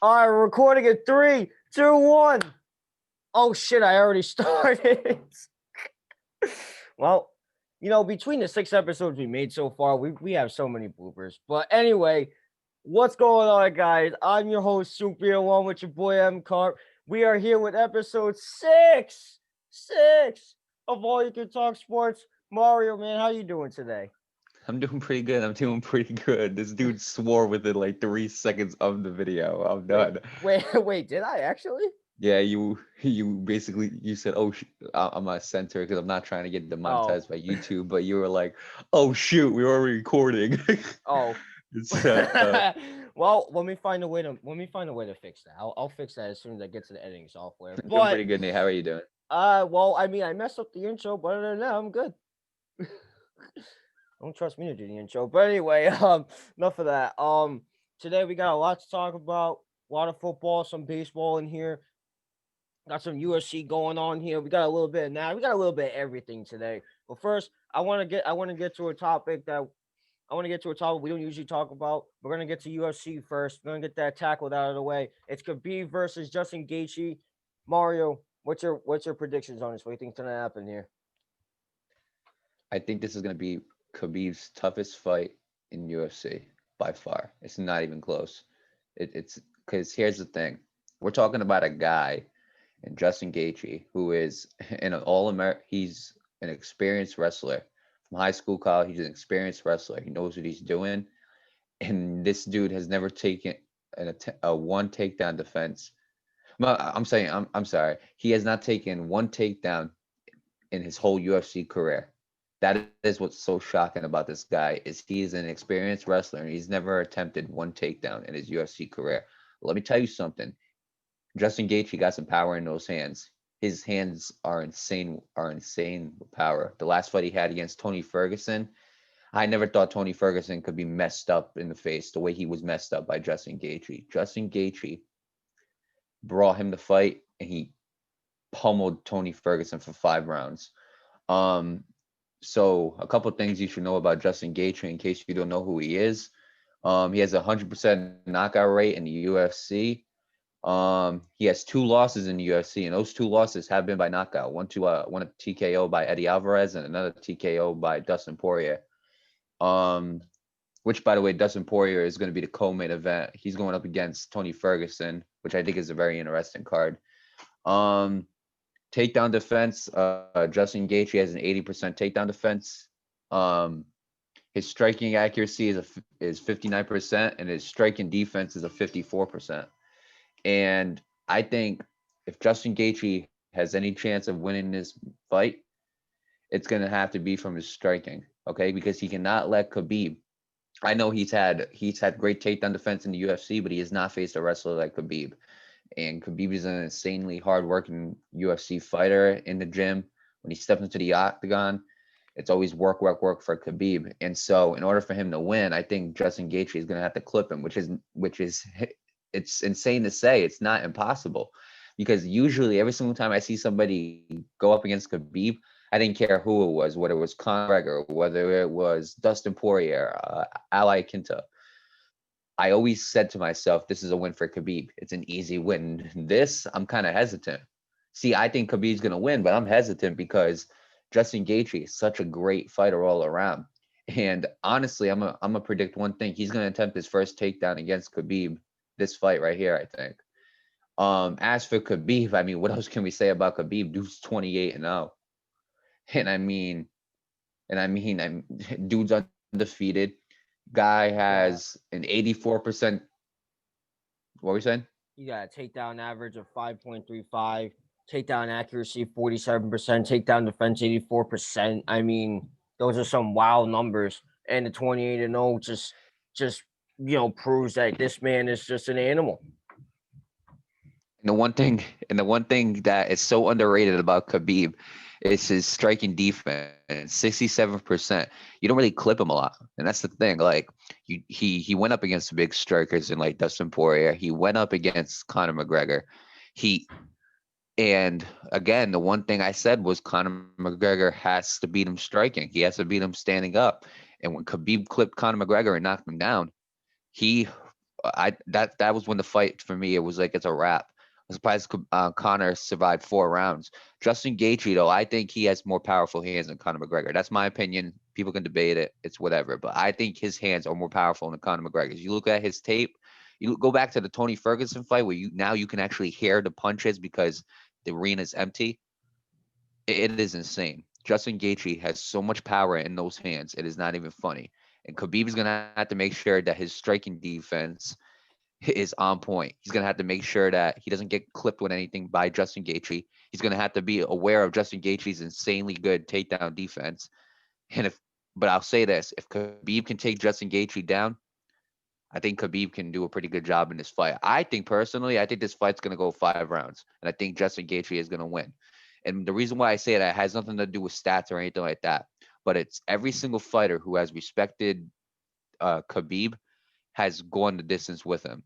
All right, we're recording at 3, 2, 1. Oh shit, I already started. Well, between the 6 episodes we made so far, we have so many bloopers. But anyway, what's going on, guys? I'm your host, Soupy, along with your boy M-Carp. We are here with episode 6 of All You Can Talk Sports. Mario, man, how you doing today? I'm doing pretty good. This dude swore within like 3 seconds of the video. I'm Wait, done. wait, did I actually? Yeah, you basically you said, "Oh, I'm a censor because I'm not trying to get Oh, demonetized by YouTube," but you were like, "Oh shoot, we were recording." oh. It's Well, let me find a way to fix that. I'll fix that as soon as I get to the editing software. I'm doing But pretty good, Nate. How are you doing? well, I mean, I messed up the intro, but other than that, I'm good. Don't trust me to do the intro. But anyway, enough of that. Today we got a lot to talk about. A lot of football, some baseball in here. Got some UFC going on here. We got a little bit of that. We got a little bit of everything today. But first, I want to get to a topic that I want to get to a topic we don't usually talk about. We're gonna get to UFC first. We're gonna get that tackled out of the way. It's Khabib versus Justin Gaethje. Mario, what's your predictions on this? What do you think's gonna happen here? I think this is gonna be Khabib's toughest fight in UFC by far. It's not even close. It's because here's the thing: we're talking about a guy and Justin Gaethje, who is an all-American. He's an experienced wrestler from high school, college. He's an experienced wrestler. He knows what he's doing, and this dude has never taken a one takedown defense. Well, I'm sorry. He has not taken one takedown in his whole UFC career. That is what's so shocking about this guy is he's an experienced wrestler and he's never attempted one takedown in his UFC career. Let me tell you something. Justin Gaethje got some power in those hands. His hands are insane with power. The last fight he had against Tony Ferguson, I never thought Tony Ferguson could be messed up in the face the way he was messed up by Justin Gaethje. Justin Gaethje brought him to fight and he pummeled Tony Ferguson for 5 rounds. Um, so a couple things you should know about Justin Gaethje in case you don't know who he is. He has a 100% knockout rate in the UFC. He has 2 losses in the UFC, and those 2 losses have been by knockout. One a TKO by Eddie Alvarez, and another TKO by Dustin Poirier. Um, which, by the way, Dustin Poirier is going to be the co-main event. He's going up against Tony Ferguson, which I think is a very interesting card. Um, Takedown defense. Justin Gaethje has an 80% takedown defense. Um, his striking accuracy is 59%, and his striking defense is a 54%. And I think if Justin Gaethje has any chance of winning this fight, it's going to have to be from his striking, okay? Because he cannot let Khabib. I know he's had great takedown defense in the UFC, but he has not faced a wrestler like Khabib. And Khabib is an insanely hard-working UFC fighter in the gym. When he steps into the octagon, it's always work, work, work for Khabib. And so, in order for him to win, I think Justin Gaethje is going to have to clip him, which is it's insane to say. It's not impossible because usually every single time I see somebody go up against Khabib, I didn't care who it was, whether it was Conor McGregor, whether it was Dustin Poirier, Ali Quinta. I always said to myself, this is a win for Khabib. It's an easy win. This, I'm kind of hesitant. See, I think Khabib's going to win, but I'm hesitant because Justin Gaethje is such a great fighter all around. And honestly, I'm gonna predict one thing. He's going to attempt his first takedown against Khabib this fight right here, I think. As for Khabib, I mean, what else can we say about Khabib? Dude's 28-0. And I'm dude's undefeated. Guy Yeah, has an 84%. What were we saying? you got a takedown average of 5.35, takedown accuracy 47%, takedown defense 84%. I mean, those are some wild numbers. And the 28-0 just proves that this man is just an animal. And the one thing that is so underrated about Khabib is his striking defense, 67%. You don't really clip him a lot, and that's the thing. Like he went up against big strikers in like Dustin Poirier. He went up against Conor McGregor. He and again, the one thing I said was Conor McGregor has to beat him striking. He has to beat him standing up. And when Khabib clipped Conor McGregor and knocked him down, he That was when the fight for me, it was like it's a wrap. I'm surprised Connor survived 4 rounds. Justin Gaethje, though, I think he has more powerful hands than Conor McGregor. That's my opinion. People can debate it. It's whatever. But I think his hands are more powerful than Conor McGregor's. You look at his tape, you go back to the Tony Ferguson fight where you can actually hear the punches because the arena's empty. It is insane. Justin Gaethje has so much power in those hands. It is not even funny. And Khabib is gonna have to make sure that his striking defense is on point. He's gonna have to make sure that he doesn't get clipped with anything by Justin Gaethje. He's gonna have to be aware of Justin Gaethje's insanely good takedown defense. And but I'll say this: if Khabib can take Justin Gaethje down, I think Khabib can do a pretty good job in this fight. I think this fight's gonna go 5 rounds, and I think Justin Gaethje is gonna win. And the reason why I say that has nothing to do with stats or anything like that, but it's every single fighter who has respected Khabib has gone the distance with him.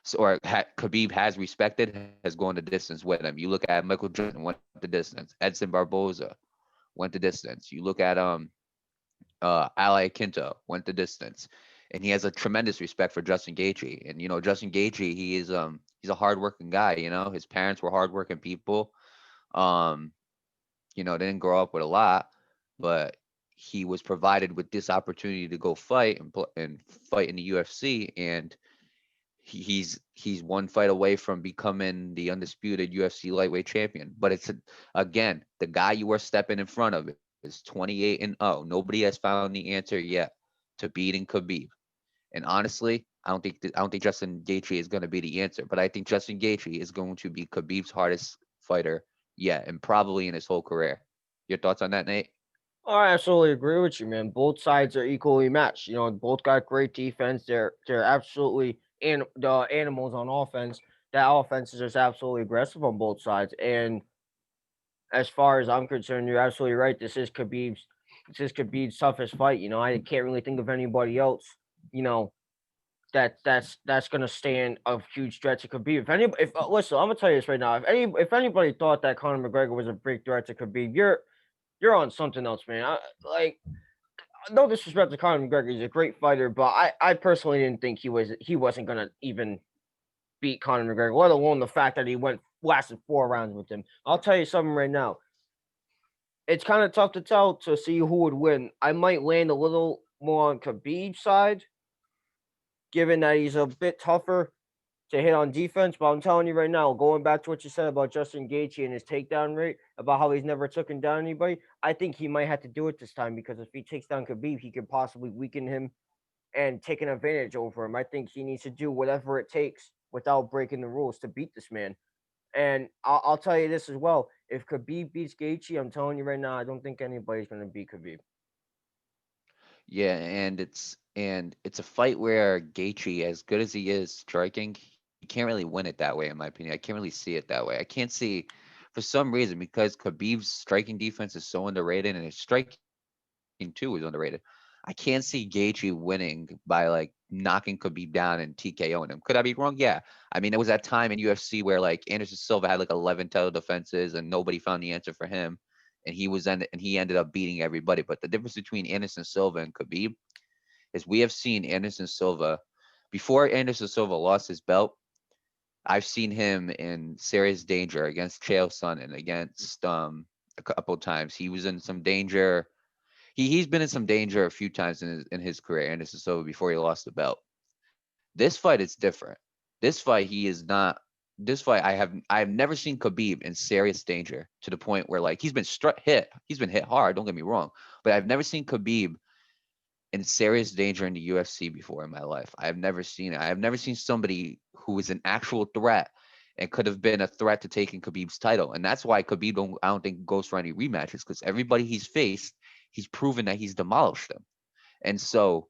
So, Khabib has respected, has gone the distance with him. You look at Michael Jordan, went the distance. Edson Barboza went the distance. You look at Ali Quinto, went the distance. And he has a tremendous respect for Justin Gaethje. And Justin Gaethje, he's a hardworking guy. His parents were hardworking people. Um, they didn't grow up with a lot, but he was provided with this opportunity to go fight and fight in the UFC, and he's one fight away from becoming the undisputed UFC lightweight champion. But again, the guy you are stepping in front of is 28-0. Nobody has found the answer yet to beating Khabib. And honestly, I don't think Justin Gaethje is going to be the answer, but I think Justin Gaethje is going to be Khabib's hardest fighter yet, and probably in his whole career. Your thoughts on that, Nate? I absolutely agree with you, man. Both sides are equally matched. Both got great defense. They're absolutely the animals on offense. That offense is just absolutely aggressive on both sides. And as far as I'm concerned, you're absolutely right. This is Khabib's toughest fight. I can't really think of anybody else. You know that's gonna stand a huge threat to Khabib. If listen, I'm gonna tell you this right now. If anybody thought that Conor McGregor was a big threat to Khabib, you're on something else, man. No disrespect to Conor McGregor, he's a great fighter, but I personally didn't think he wasn't gonna even beat Conor McGregor, let alone the fact that he lasted 4 rounds with him. I'll tell you something right now. It's kind of tough to tell to see who would win. I might land a little more on Khabib's side, given that he's a bit tougher to hit on defense. But I'm telling you right now, going back to what you said about Justin Gaethje and his takedown rate, about how he's never taken down anybody, I think he might have to do it this time because if he takes down Khabib, he could possibly weaken him and take an advantage over him. I think he needs to do whatever it takes without breaking the rules to beat this man. And I'll tell you this as well: if Khabib beats Gaethje, I'm telling you right now, I don't think anybody's going to beat Khabib. Yeah, and it's a fight where Gaethje, as good as he is striking, he can't really win it that way, in my opinion. I can't really see it that way. I can't see, for some reason, because Khabib's striking defense is so underrated and his striking too is underrated. I can't see Gaethje winning by like knocking Khabib down and TKOing him. Could I be wrong? Yeah. I mean, there was that time in UFC where like Anderson Silva had like 11 title defenses and nobody found the answer for him, and he ended up beating everybody. But the difference between Anderson Silva and Khabib is we have seen Anderson Silva before Anderson Silva lost his belt. I've seen him in serious danger against Chael Sonnen, against a couple of times. He was in some danger. He's been in some danger a few times in his career, Anderson Silva, before he lost the belt. This fight is different. This fight he is not. This fight I have never seen Khabib in serious danger to the point where like he's been hit. He's been hit hard. Don't get me wrong, but I've never seen Khabib in serious danger in the UFC before in my life. I have never seen it. I have never seen somebody who is an actual threat and could have been a threat to taking Khabib's title. And that's why Khabib I don't think goes for any rematches, because everybody he's faced, he's proven that he's demolished them. And so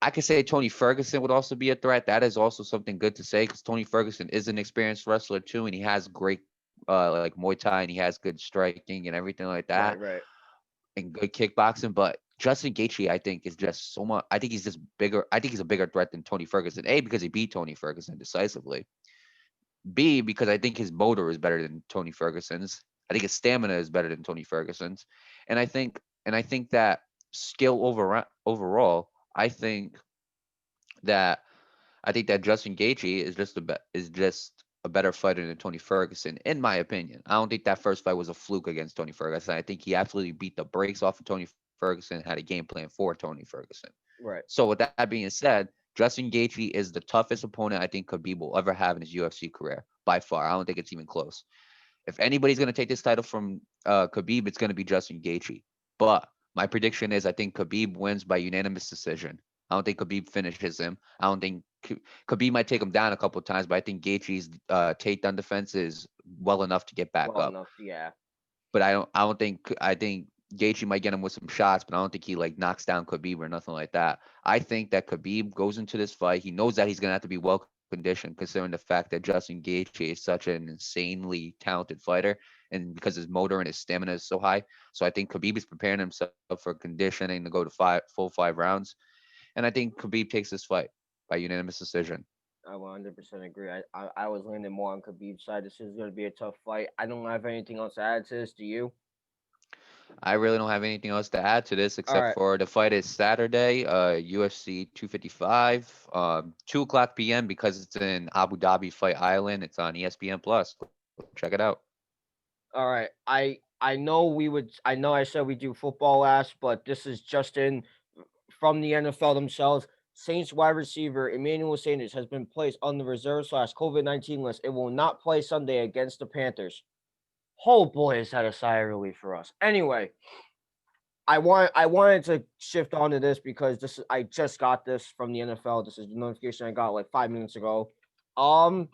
I could say Tony Ferguson would also be a threat. That is also something good to say because Tony Ferguson is an experienced wrestler too, and he has great like Muay Thai, and he has good striking and everything like that, Right, right. and good kickboxing. But Justin Gaethje, I think, is just so much. I think he's just bigger. I think he's a bigger threat than Tony Ferguson. A, because he beat Tony Ferguson decisively. B, because I think his motor is better than Tony Ferguson's. I think his stamina is better than Tony Ferguson's, and I think that skill overall. I think that I think that Justin Gaethje is just a better fighter than Tony Ferguson, in my opinion. I don't think that first fight was a fluke against Tony Ferguson. I think he absolutely beat the brakes off of Tony Ferguson, had a game plan for Tony Ferguson. Right. So with that being said, Justin Gaethje is the toughest opponent I think Khabib will ever have in his UFC career by far. I don't think it's even close. If anybody's going to take this title from Khabib, it's going to be Justin Gaethje. But my prediction is I think Khabib wins by unanimous decision. I don't think Khabib finishes him. I don't think Khabib might take him down a couple of times, but I think Gaethje's takedown defense is well enough to get back Well up. enough, yeah. But I think Gaethje might get him with some shots, but I don't think he like knocks down Khabib or nothing like that. I think that Khabib goes into this fight. He knows that he's gonna have to be well conditioned, considering the fact that Justin Gaethje is such an insanely talented fighter, and because his motor and his stamina is so high. So I think Khabib is preparing himself for conditioning to go to full 5 rounds, and I think Khabib takes this fight by unanimous decision. I 100% agree. I was leaning more on Khabib's side. This is going to be a tough fight. I don't have anything else to add to this. Do you? I really don't have anything else to add to this All except right. for the fight is Saturday, UFC 255, 2 o'clock p.m. because it's in Abu Dhabi Fight Island. It's on ESPN Plus. Check it out. All right. I know we would. I know I said we do football last, but this is just in from the NFL themselves. Saints wide receiver Emmanuel Sanders has been placed on the reserve/slash COVID-19 list. It will not play Sunday against the Panthers. Oh boy, is that a sigh of relief for us. Anyway, I wanted to shift on to this because I just got this from the NFL. This is the notification I got like 5 minutes ago. Um,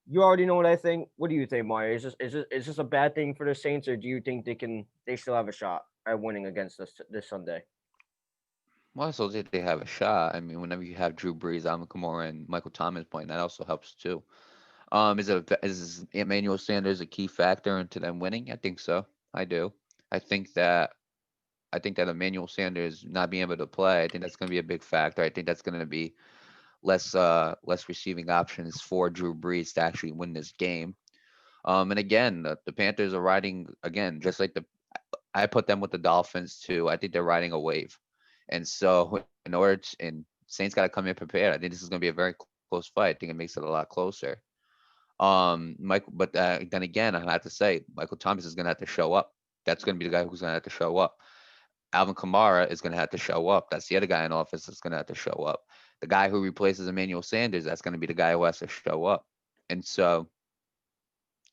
you already know what I think. What do you think, Mario? Is this a bad thing for the Saints, or do you think they still have a shot at winning against us this Sunday? Well, I also think they have a shot. I mean, whenever you have Drew Brees, Alvin Kamara, and Michael Thomas playing, that also helps too. Is Emmanuel Sanders a key factor into them winning? I think so. I do. I think that I think that Emmanuel Sanders not being able to play, I think that's going to be a big factor. I think that's going to be less receiving options for Drew Brees to actually win this game. And again, the Panthers are riding again, just like I put them with the Dolphins too. I think they're riding a wave, and so and Saints got to come in prepared. I think this is going to be a very close fight. I think it makes it a lot closer. But then again, I have to say Michael Thomas is going to have to show up. That's going to be the guy who's going to have to show up. Alvin Kamara is going to have to show up. That's the other guy in office that's going to have to show up. The guy who replaces Emmanuel Sanders, that's going to be the guy who has to show up. And so,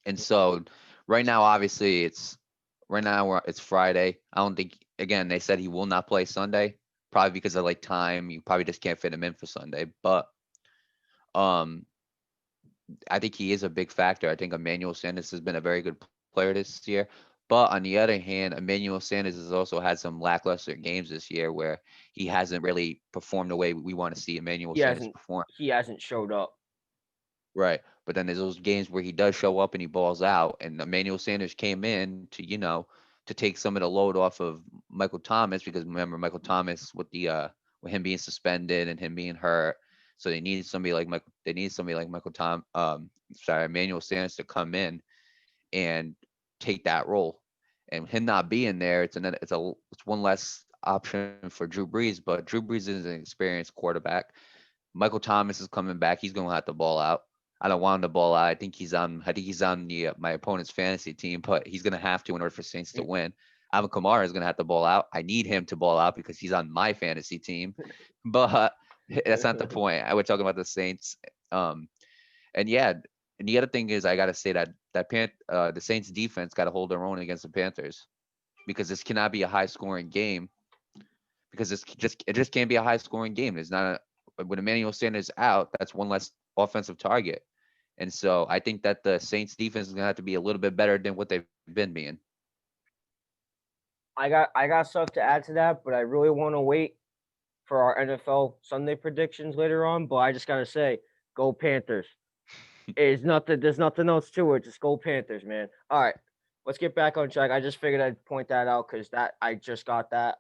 and so, right now, obviously, it's Friday. I don't think again they said he will not play Sunday, probably because of like time. You probably just can't fit him in for Sunday. But um, I think he is a big factor. I think Emmanuel Sanders has been a very good player this year. But on the other hand, Emmanuel Sanders has also had some lackluster games this year where he hasn't really performed the way we want to see Emmanuel He Sanders hasn't perform. he hasn't showed up. Right. But then there's those games where he does show up and he balls out. And Emmanuel Sanders came in to take some of the load off of Michael Thomas because remember Michael Thomas with him being suspended and him being hurt. So Emmanuel Sanders to come in and take that role. And him not being there, it's one less option for Drew Brees, but Drew Brees is an experienced quarterback. Michael Thomas is coming back. He's going to have to ball out. I don't want him to ball out. I think he's on the my opponent's fantasy team, but he's going to have to in order for Saints to win. Alvin Kamara is going to have to ball out. I need him to ball out because he's on my fantasy team, but that's not the point. I was talking about the Saints. And yeah, and the other thing is I got to say the Saints defense got to hold their own against the Panthers because this cannot be a high scoring game because it just can't be a high scoring game. There's not when Emmanuel Sanders out, that's one less offensive target. And so I think that the Saints defense is gonna have to be a little bit better than what they've been being. I got stuff to add to that, but I really want to wait for our NFL Sunday predictions later on. But I just gotta say, go Panthers. Is nothing. There's nothing else to it. Just go Panthers, man. All right, let's get back on track. I just figured I'd point that out because that I just got that.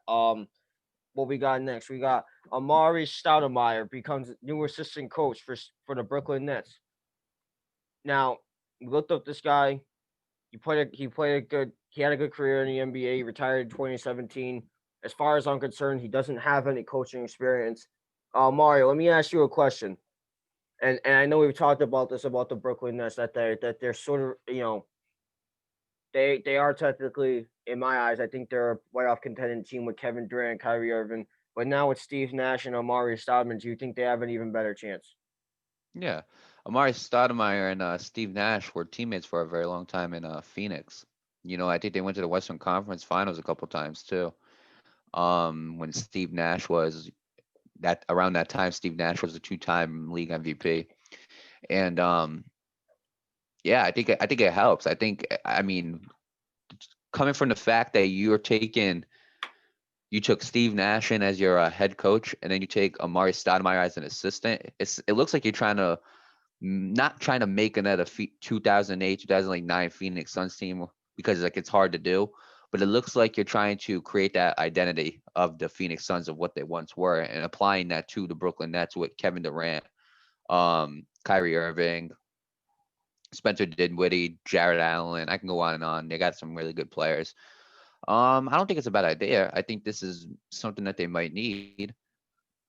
What we got next? We got Amar'e Stoudemire becomes new assistant coach for the Brooklyn Nets. Now, we looked up this guy. He had a good career in the NBA. He retired in 2017. As far as I'm concerned, he doesn't have any coaching experience. Mario, let me ask you a question. And I know we've talked about this about the Brooklyn Nets that they're sort of they are technically in my eyes I think they're a playoff contending team with Kevin Durant, Kyrie Irving, but now with Steve Nash and Amar'e Stoudemire, do you think they have an even better chance? Yeah. Amar'e Stoudemire and Steve Nash were teammates for a very long time in Phoenix. I think they went to the Western Conference Finals a couple times too. When Steve Nash was that around that time, Steve Nash was a two-time league MVP. And yeah, I think it helps. I mean, coming from the fact that you took Steve Nash in as your head coach, and then you take Amar'e Stoudemire as an assistant. It looks like you're trying to not trying to make another 2008, 2009 Phoenix Suns team because like it's hard to do, but it looks like you're trying to create that identity of the Phoenix Suns of what they once were and applying that to the Brooklyn Nets with Kevin Durant, Kyrie Irving, Spencer Dinwiddie, Jared Allen. I can go on and on. They got some really good players. I don't think it's a bad idea. I think this is something that they might need.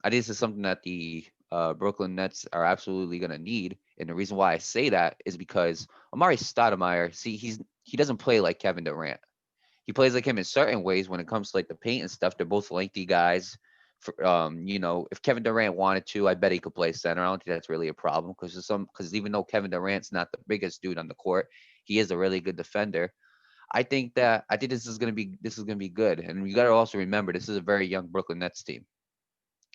I think this is something that the Brooklyn Nets are absolutely going to need. And the reason why I say that is because Amar'e Stoudemire, see, he doesn't play like Kevin Durant. He plays like him in certain ways when it comes to like the paint and stuff. They're both lengthy guys. If Kevin Durant wanted to, I bet he could play center. I don't think that's really a problem because even though Kevin Durant's not the biggest dude on the court, he is a really good defender. I think this is gonna be good. And you got to also remember this is a very young Brooklyn Nets team.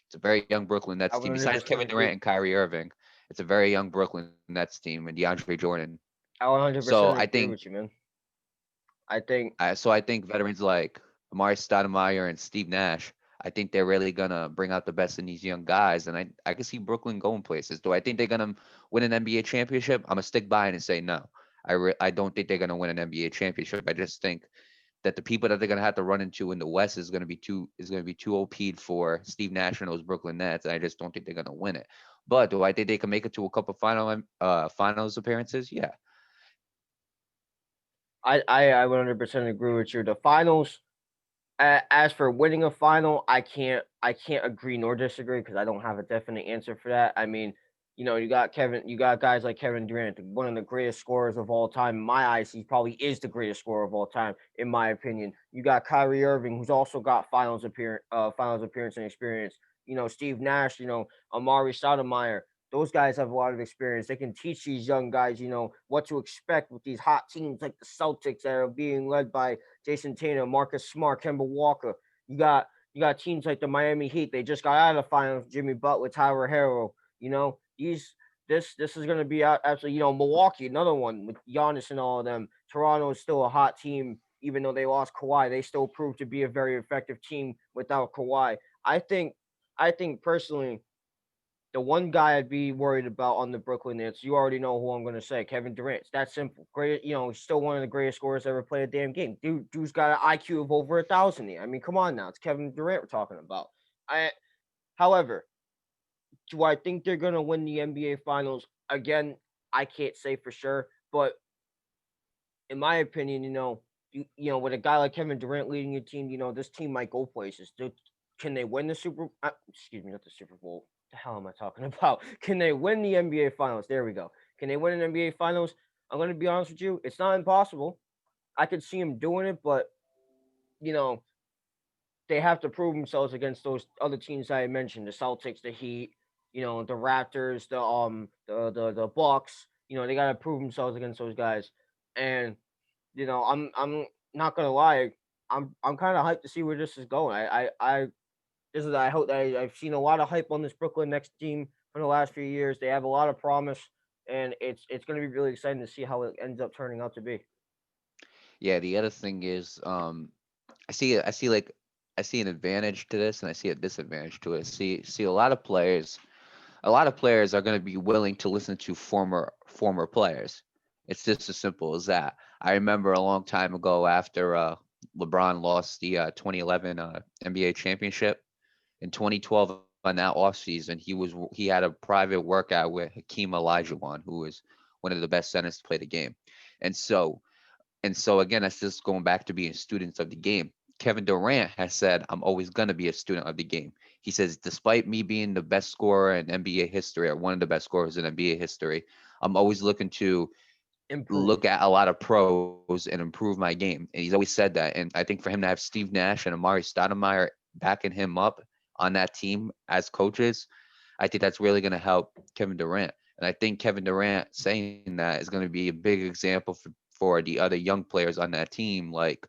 It's a very young Brooklyn I Nets would team. Besides 100% Kevin Durant agree. and Kyrie Irving, it's a very young Brooklyn Nets team and DeAndre Jordan. I would So 100% I agree think with you, man. I think I think veterans like Amar'e Stoudemire and Steve Nash, I think they're really gonna bring out the best in these young guys, and I can see Brooklyn going places. Do I think they're gonna win an NBA championship? I'm gonna stick by it and say no. I don't think they're gonna win an NBA championship. I just think that the people that they're gonna have to run into in the West is gonna be too OP'd for Steve Nash and those Brooklyn Nets, and I just don't think they're gonna win it. But do I think they can make it to a couple finals appearances? Yeah. I would 100% agree with you. The finals, as for winning a final, I can't agree nor disagree because I don't have a definite answer for that. I mean, you got guys like Kevin Durant, one of the greatest scorers of all time. In my eyes, he probably is the greatest scorer of all time, in my opinion. You got Kyrie Irving, who's also got finals appearance and experience. Steve Nash, Amari Stoudemire. Those guys have a lot of experience. They can teach these young guys, what to expect with these hot teams like the Celtics that are being led by Jason Tatum, Marcus Smart, Kemba Walker. You got teams like the Miami Heat. They just got out of the finals. Jimmy Butler, Tyler Hero. This is going to be absolutely. Milwaukee, another one with Giannis and all of them. Toronto is still a hot team, even though they lost Kawhi. They still proved to be a very effective team without Kawhi. I think, I think personally, the one guy I'd be worried about on the Brooklyn Nets, you already know who I'm going to say, Kevin Durant. It's that simple. Great, he's still one of the greatest scorers to ever play a damn game. Dude's got an IQ of over 1,000. I mean, come on now, it's Kevin Durant we're talking about. I, however, do I think they're going to win the NBA Finals again? I can't say for sure, but in my opinion, with a guy like Kevin Durant leading your team, this team might go places. Can they win the Super? Excuse me, not the Super Bowl. The hell am I talking about? Can they win the NBA Finals? There we go. Can they win an NBA Finals? I'm going to be honest with you. It's not impossible. I could see them doing it, but you know they have to prove themselves against those other teams I mentioned: the Celtics, the Heat, the Raptors, the Bucks. They got to prove themselves against those guys, and I'm not gonna lie, I'm kind of hyped to see where this is going. I hope I've seen a lot of hype on this Brooklyn Next team for the last few years. They have a lot of promise, and it's gonna be really exciting to see how it ends up turning out to be. Yeah. The other thing is, I see an advantage to this and I see a disadvantage to it. See a lot of players are going to be willing to listen to former players. It's just as simple as that. I remember a long time ago after LeBron lost the 2011 NBA championship in 2012 on that offseason, he had a private workout with Hakeem Olajuwon, who was one of the best centers to play the game. And so again, that's just going back to being students of the game. Kevin Durant has said, I'm always going to be a student of the game. He says, despite me being the best scorer in NBA history, or one of the best scorers in NBA history, I'm always looking to Improve. look at a lot of pros and improve my game. And he's always said that. And I think for him to have Steve Nash and Amar'e Stoudemire backing him up on that team as coaches, I think that's really going to help Kevin Durant. And I think Kevin Durant saying that is going to be a big example for the other young players on that team, like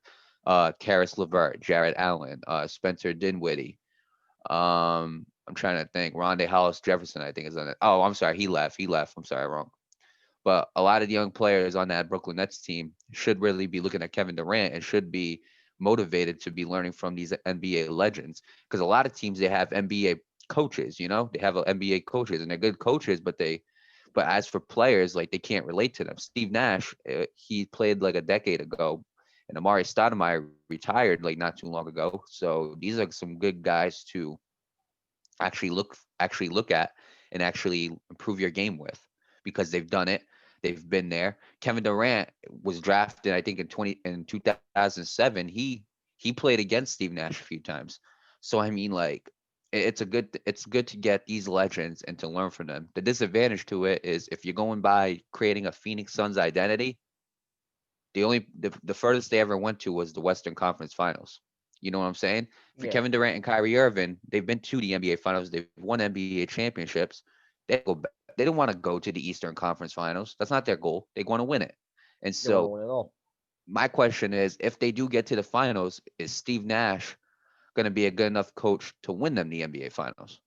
Karis LeVert, Jarrett Allen, Spencer Dinwiddie. I'm trying to think. Rondé Hollis Jefferson, I think, is on it. Oh, I'm sorry. He left. He left. I'm sorry. Wrong. But a lot of the young players on that Brooklyn Nets team should really be looking at Kevin Durant and should be motivated to be learning from these NBA legends. Because a lot of teams, they have NBA coaches, they have NBA coaches and they're good coaches, but as for players, like they can't relate to them. Steve Nash, he played like a decade ago, and Amar'e Stoudemire retired like not too long ago. So these are some good guys to actually look at and actually improve your game with because they've done it. They've been there. Kevin Durant was drafted, I think, in 2007. He played against Steve Nash a few times. So I mean, like, it's good to get these legends and to learn from them. The disadvantage to it is if you're going by creating a Phoenix Suns identity, the furthest they ever went to was the Western Conference Finals. You know what I'm saying? For Yeah. Kevin Durant and Kyrie Irving, they've been to the NBA Finals. They've won NBA championships. They don't want to go to the Eastern Conference Finals. That's not their goal. They want to win it. And They want to so win it all. my question is, if they do get to the finals, is Steve Nash going to be a good enough coach to win them the NBA Finals?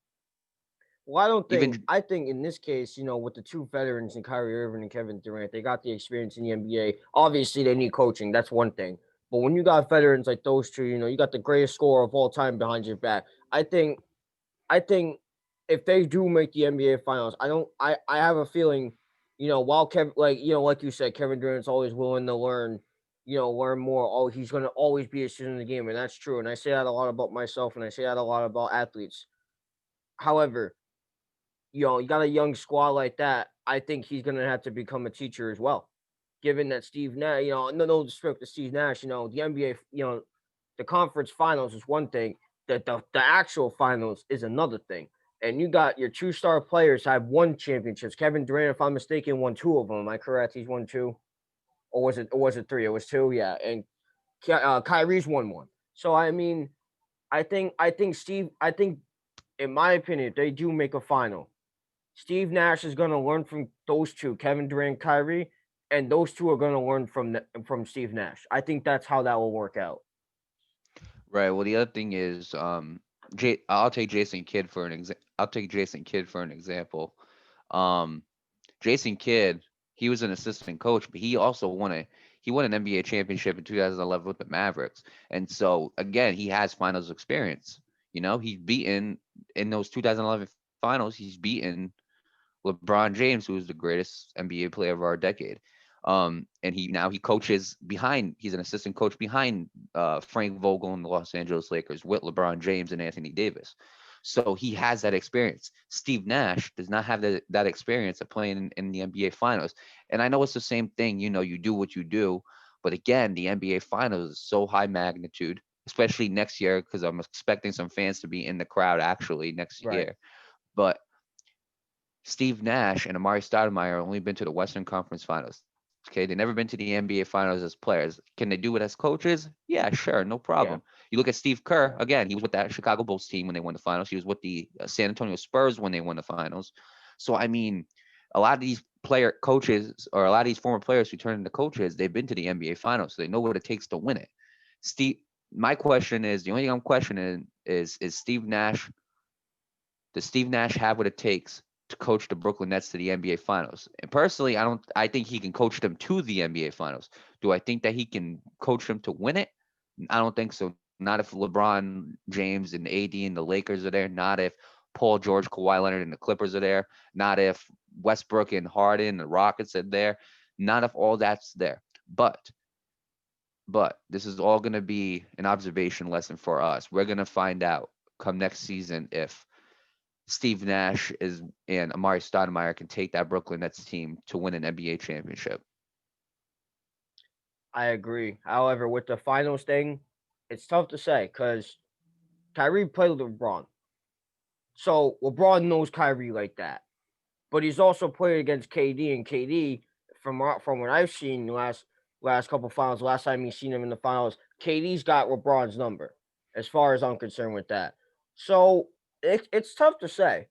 Well, I don't think. Even I think in this case, with the two veterans in Kyrie Irving and Kevin Durant, they got the experience in the NBA. Obviously, they need coaching. That's one thing. But when you got veterans like those two, you got the greatest scorer of all time behind your back. I think. I think if they do make the NBA Finals, I don't. I have a feeling, while Kevin, like you said, Kevin Durant's always willing to learn. Learn more. Oh, he's gonna always be a student of the game, and that's true. And I say that a lot about myself, and I say that a lot about athletes. However, you got a young squad like that, I think he's gonna have to become a teacher as well. Given that Steve Nash, no disrespect to Steve Nash, the NBA, the conference finals is one thing, the actual finals is another thing. And you got your two-star players have won championships. Kevin Durant, if I'm mistaken, won two of them. Am I correct? He's won two, or was it three? It was two, yeah. And Kyrie's won one. So I mean, I think in my opinion, if they do make a final, Steve Nash is going to learn from those two, Kevin Durant, Kyrie, and those two are going to learn from Steve Nash. I think that's how that will work out. right. Well, the other thing is, I'll take Jason Kidd for I'll take Jason Kidd for an example. Um, Jason Kidd, he was an assistant coach, but he won an NBA championship in 2011 with the Mavericks, and so again, he has finals experience. He's beaten in those 2011 finals. He's beaten LeBron James, who is the greatest NBA player of our decade. And he coaches behind. He's an assistant coach behind Frank Vogel and the Los Angeles Lakers with LeBron James and Anthony Davis. So he has that experience. Steve Nash does not have that experience of playing in the NBA Finals. And I know it's the same thing. You do what you do, but again, the NBA Finals is so high magnitude, especially next year, because I'm expecting some fans to be in the crowd actually next Right. year. But Steve Nash and Amar'e Stoudemire only been to the Western Conference Finals. Okay, they never been to the NBA Finals as players. Can they do it as coaches? Yeah, sure, no Yeah. problem. You look at Steve Kerr again. He was with that Chicago Bulls team when they won the finals. He was with the San Antonio Spurs when they won the finals. So I mean, a lot of these player coaches or a lot of these former players who turn into coaches, they've been to the NBA Finals, so they know what it takes to win it. Steve, my question is the only thing I'm questioning is Steve Nash. Does Steve Nash have what it takes to coach the Brooklyn Nets to the NBA Finals? And personally, I don't. I think he can coach them to the NBA Finals. Do I think that he can coach them to win it? I don't think so. Not if LeBron James and AD and the Lakers are there. Not if Paul George, Kawhi Leonard and the Clippers are there. Not if Westbrook and Harden and the Rockets are there. Not if all that's there. But this is all going to be an observation lesson for us. We're going to find out come next season if Steve Nash is and Amar'e Stoudemire can take that Brooklyn Nets team to win an NBA championship. I agree. However, with the finals thing, It's tough to say because Kyrie played with LeBron. So LeBron knows Kyrie like that. But he's also played against KD, and KD, from what I've seen last couple finals, last time he's seen him in the finals, KD's got LeBron's number, as far as I'm concerned with that. So it's tough to say.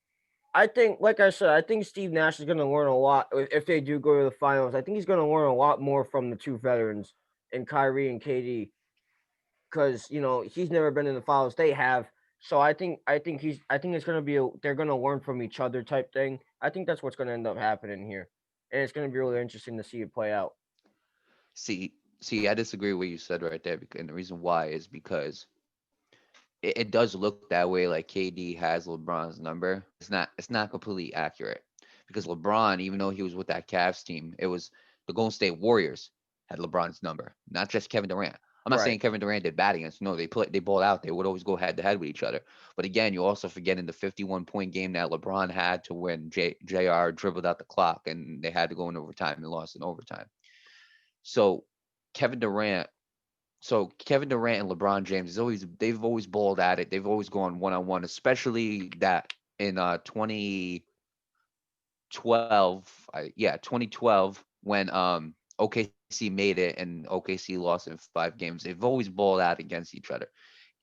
I think, like I said, I think Steve Nash is going to learn a lot if they do go to the finals. I think he's going to learn a lot more from the two veterans in Kyrie and KD because he's never been in the finals. They have, so I think it's going to be they're going to learn from each other type thing. I think that's what's going to end up happening here, and it's going to be really interesting to see it play out. See, see, I disagree with what you said right there, and the reason why is because it does look that way. Like KD has LeBron's number. It's not completely accurate because LeBron, even though he was with that Cavs team, it was the Golden State Warriors had LeBron's number, not just Kevin Durant. I'm not saying Right. Kevin Durant did bad against. No, they balled out. They would always go head to head with each other. But again, you also forget in the 51-point game that LeBron had to win, JR dribbled out the clock and they had to go in overtime and lost in overtime. So Kevin Durant Kevin Durant and LeBron James they've always balled at it. They've always gone one on one, especially that in 2012. 2012 when OKC made it and OKC lost in 5 games. They've always balled out against each other.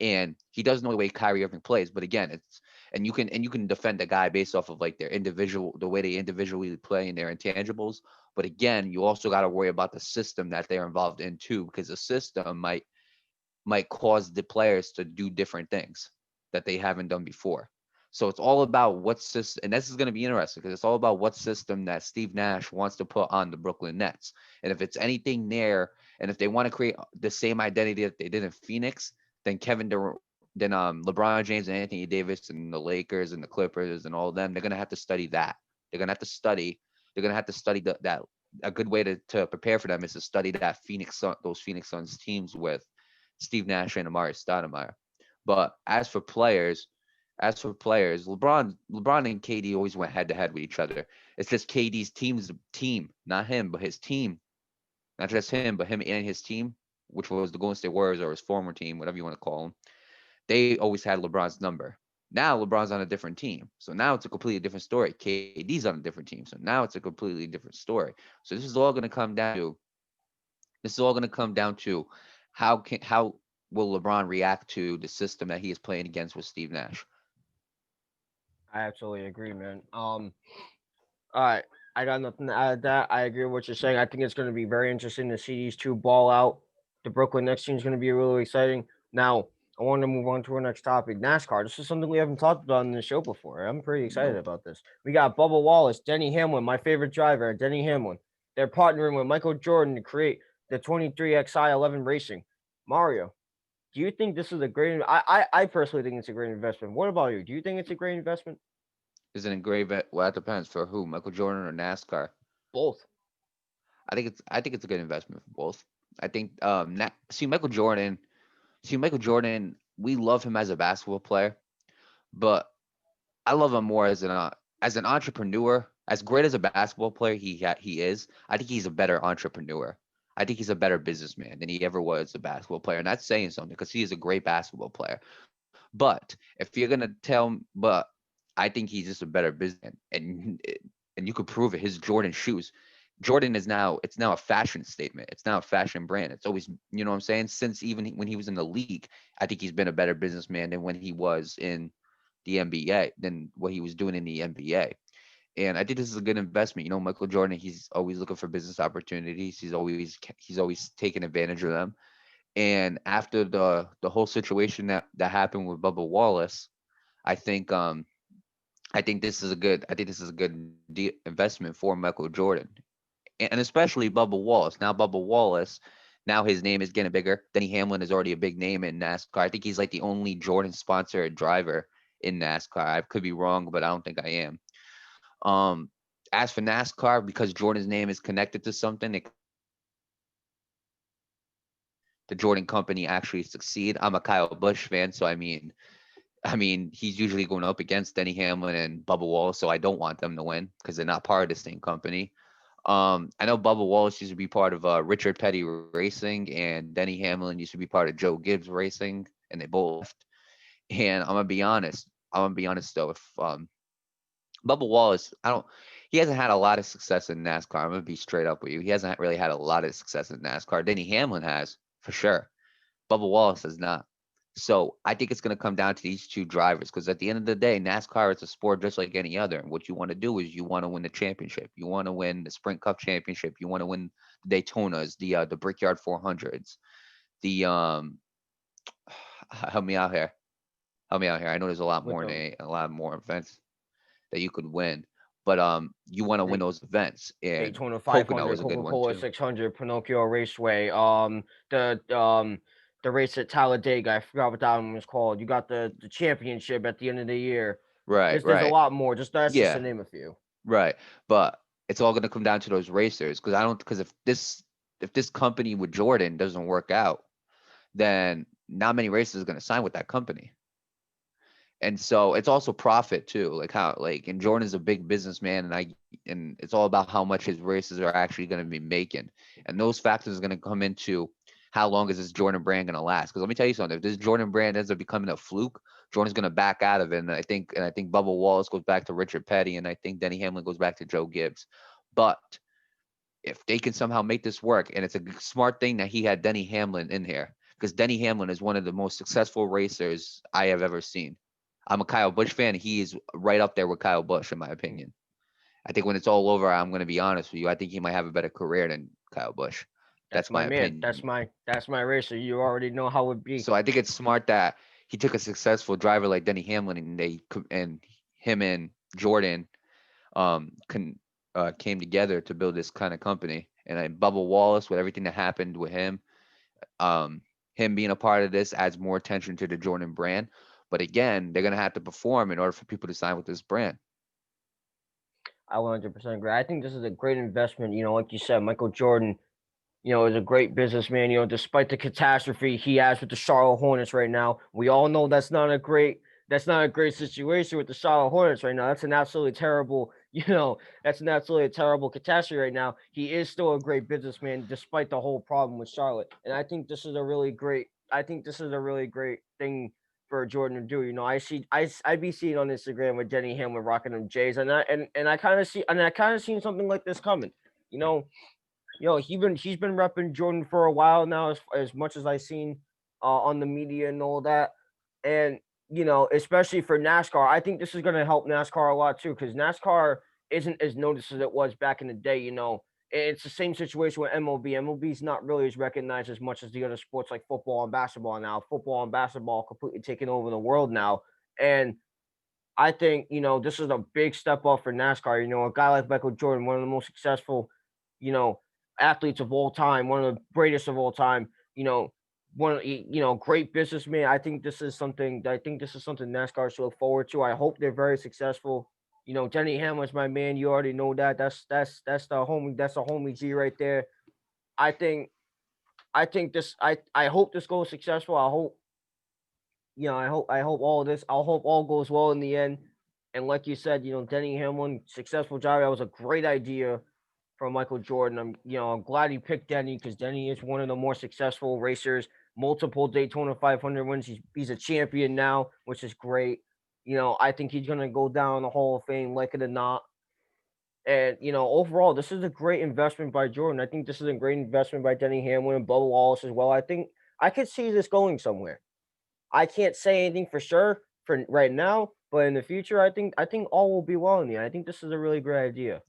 And he does know the way Kyrie Irving plays, but again, it's and you can defend a guy based off of like the way they individually play and their intangibles. But again, you also got to worry about the system that they're involved in too, because the system might cause the players to do different things that they haven't done before. So it's all about what system, and this is going to be interesting because it's all about what system that Steve Nash wants to put on the Brooklyn Nets. And if it's anything there, and if they want to create the same identity that they did in Phoenix, then LeBron James and Anthony Davis and the Lakers and the Clippers and all of them, they're going to have to study that. They're going to have to study. They're going to have to study that. A good way to prepare for them is to study those Phoenix Suns teams with Steve Nash and Amar'e Stoudemire. But as for players, LeBron and KD always went head to head with each other. It's just KD's team, not him, but his team, not just him, but him and his team, which was the Golden State Warriors or his former team, whatever you want to call them. They always had LeBron's number. Now LeBron's on a different team, so now it's a completely different story. KD's on a different team, so now it's a completely different story. So this is all going to come down to how will LeBron react to the system that he is playing against with Steve Nash. I absolutely agree, man. All right. I got nothing to add to that. I agree with what you're saying. I think it's going to be very interesting to see these two ball out. The Brooklyn Nets team is going to be really exciting. Now, I want to move on to our next topic, NASCAR. This is something we haven't talked about in the show before. I'm pretty excited Nope. about this. We got Bubba Wallace, Denny Hamlin, my favorite driver, Denny Hamlin. They're partnering with Michael Jordan to create the 23XI11 Racing. Mario, do you think this is a great? I personally think it's a great investment. What about you? Do you think it's a great investment? Is it engraved at, well, that depends for who, Michael Jordan or NASCAR. Both. I think it's a good investment for both. I think see Michael Jordan, we love him as a basketball player, but I love him more as an entrepreneur. As great as a basketball player he is, I think he's a better entrepreneur. I think he's a better businessman than he ever was a basketball player, and that's saying something because he is a great basketball player. But if you're gonna but I think he's just a better businessman, and you could prove it. His Jordan shoes, Jordan is now it's now a fashion statement. It's now a fashion brand. It's always what I'm saying. Since even when he was in the league, I think he's been a better businessman than when he was in the NBA than what he was doing in the NBA. And I think this is a good investment. Michael Jordan, he's always looking for business opportunities. He's always taking advantage of them. And after the whole situation that happened with Bubba Wallace, I think this is a good investment for Michael Jordan, and especially Bubba Wallace. Now his name is getting bigger. Denny Hamlin is already a big name in NASCAR. I think he's like the only Jordan sponsored driver in NASCAR. I could be wrong, but I don't think I am. Um, as for NASCAR, because Jordan's name is connected to something, the Jordan company actually succeed. I'm a Kyle Busch fan, so I mean, he's usually going up against Denny Hamlin and Bubba Wallace, so I don't want them to win because they're not part of the same company. I know Bubba Wallace used to be part of Richard Petty Racing, and Denny Hamlin used to be part of Joe Gibbs Racing, and they both left. And I'm gonna be honest. I'm gonna be honest though. If Bubba Wallace, he hasn't had a lot of success in NASCAR. I'm gonna be straight up with you. He hasn't really had a lot of success in NASCAR. Denny Hamlin has, for sure. Bubba Wallace has not. So I think it's going to come down to these two drivers because at the end of the day, NASCAR is a sport just like any other. And what you want to do is you want to win the championship. You want to win the Sprint Cup championship. You want to win the Daytonas, the Brickyard 400s, the help me out here. Help me out here. I know there's with the a lot more events that you could win, but you want to win those events. And Daytona Pocono 500, was a good one Coca-Cola too. 600, Pinocchio Raceway, the race at Talladega. I forgot what that one was called. You got the championship at the end of the year. Right, There's a right. lot more. That's just to Yeah, name a few. right. But it's all going to come down to those racers because if this company with Jordan doesn't work out, then not many racers are going to sign with that company. And so it's also profit too, like how and Jordan is a big businessman, and it's all about how much his races are actually going to be making, and those factors are going to come into how long is this Jordan brand going to last? Because let me tell you something, if this Jordan brand ends up becoming a fluke, Jordan's going to back out of it, and I think Bubba Wallace goes back to Richard Petty, and I think Denny Hamlin goes back to Joe Gibbs. But if they can somehow make this work, and it's a smart thing that he had Denny Hamlin in here, because Denny Hamlin is one of the most successful racers I have ever seen. I'm a Kyle Busch fan. He is right up there with Kyle Busch, in my opinion. I think when it's all over, I'm going to be honest with you. I think he might have a better career than Kyle Busch. That's That's my my man. opinion. That's my racer. You already know how it be. So I think it's smart that he took a successful driver like Denny Hamlin, and him and Jordan came together to build this kind of company. And then Bubba Wallace, with everything that happened with um, him being a part of this adds more attention to the Jordan brand. But again, they're gonna have to perform in order for people to sign with this brand. I 100% agree. I think this is a great investment. Like you said, Michael Jordan, is a great businessman. Despite the catastrophe he has with the Charlotte Hornets right now, we all know that's not a great situation with the Charlotte Hornets right now. That's an absolutely terrible, that's an absolutely terrible catastrophe right now. He is still a great businessman despite the whole problem with Charlotte. And I think this is a really great thing for Jordan to do. I be seeing on Instagram with Denny Hamlin rocking them Jays, and I kind of seen something like this coming. You know, he's been repping Jordan for a while now, as much as I've seen on the media and all that. And especially for NASCAR, I think this is going to help NASCAR a lot too, because NASCAR isn't as noticed as it was back in the day. It's the same situation with MLB. MLB is not really as recognized as much as the other sports like football and basketball now. Football and basketball completely taking over the world now, and I think this is a big step up for NASCAR. A guy like Michael Jordan, one of the most successful, you know, athletes of all time, one of the greatest of all time. Great businessman. I think this is something NASCAR should look forward to. I hope they're very successful. Denny Hamlin's my man. You already know that. That's the homie. That's a homie G right there. I think I hope this goes successful. I hope all goes well in the end. And like you said, Denny Hamlin, successful driver. That was a great idea from Michael Jordan. I'm glad he picked Denny because Denny is one of the more successful racers. Multiple Daytona 500 wins. He's a champion now, which is great. I think he's gonna go down in the Hall of Fame, like it or not. And overall, this is a great investment by Jordan. I think this is a great investment by Denny Hamlin and Bubba Wallace as well. I think I could see this going somewhere. I can't say anything for sure for right now, but in the future, I think all will be well in the end. I think this is a really great idea.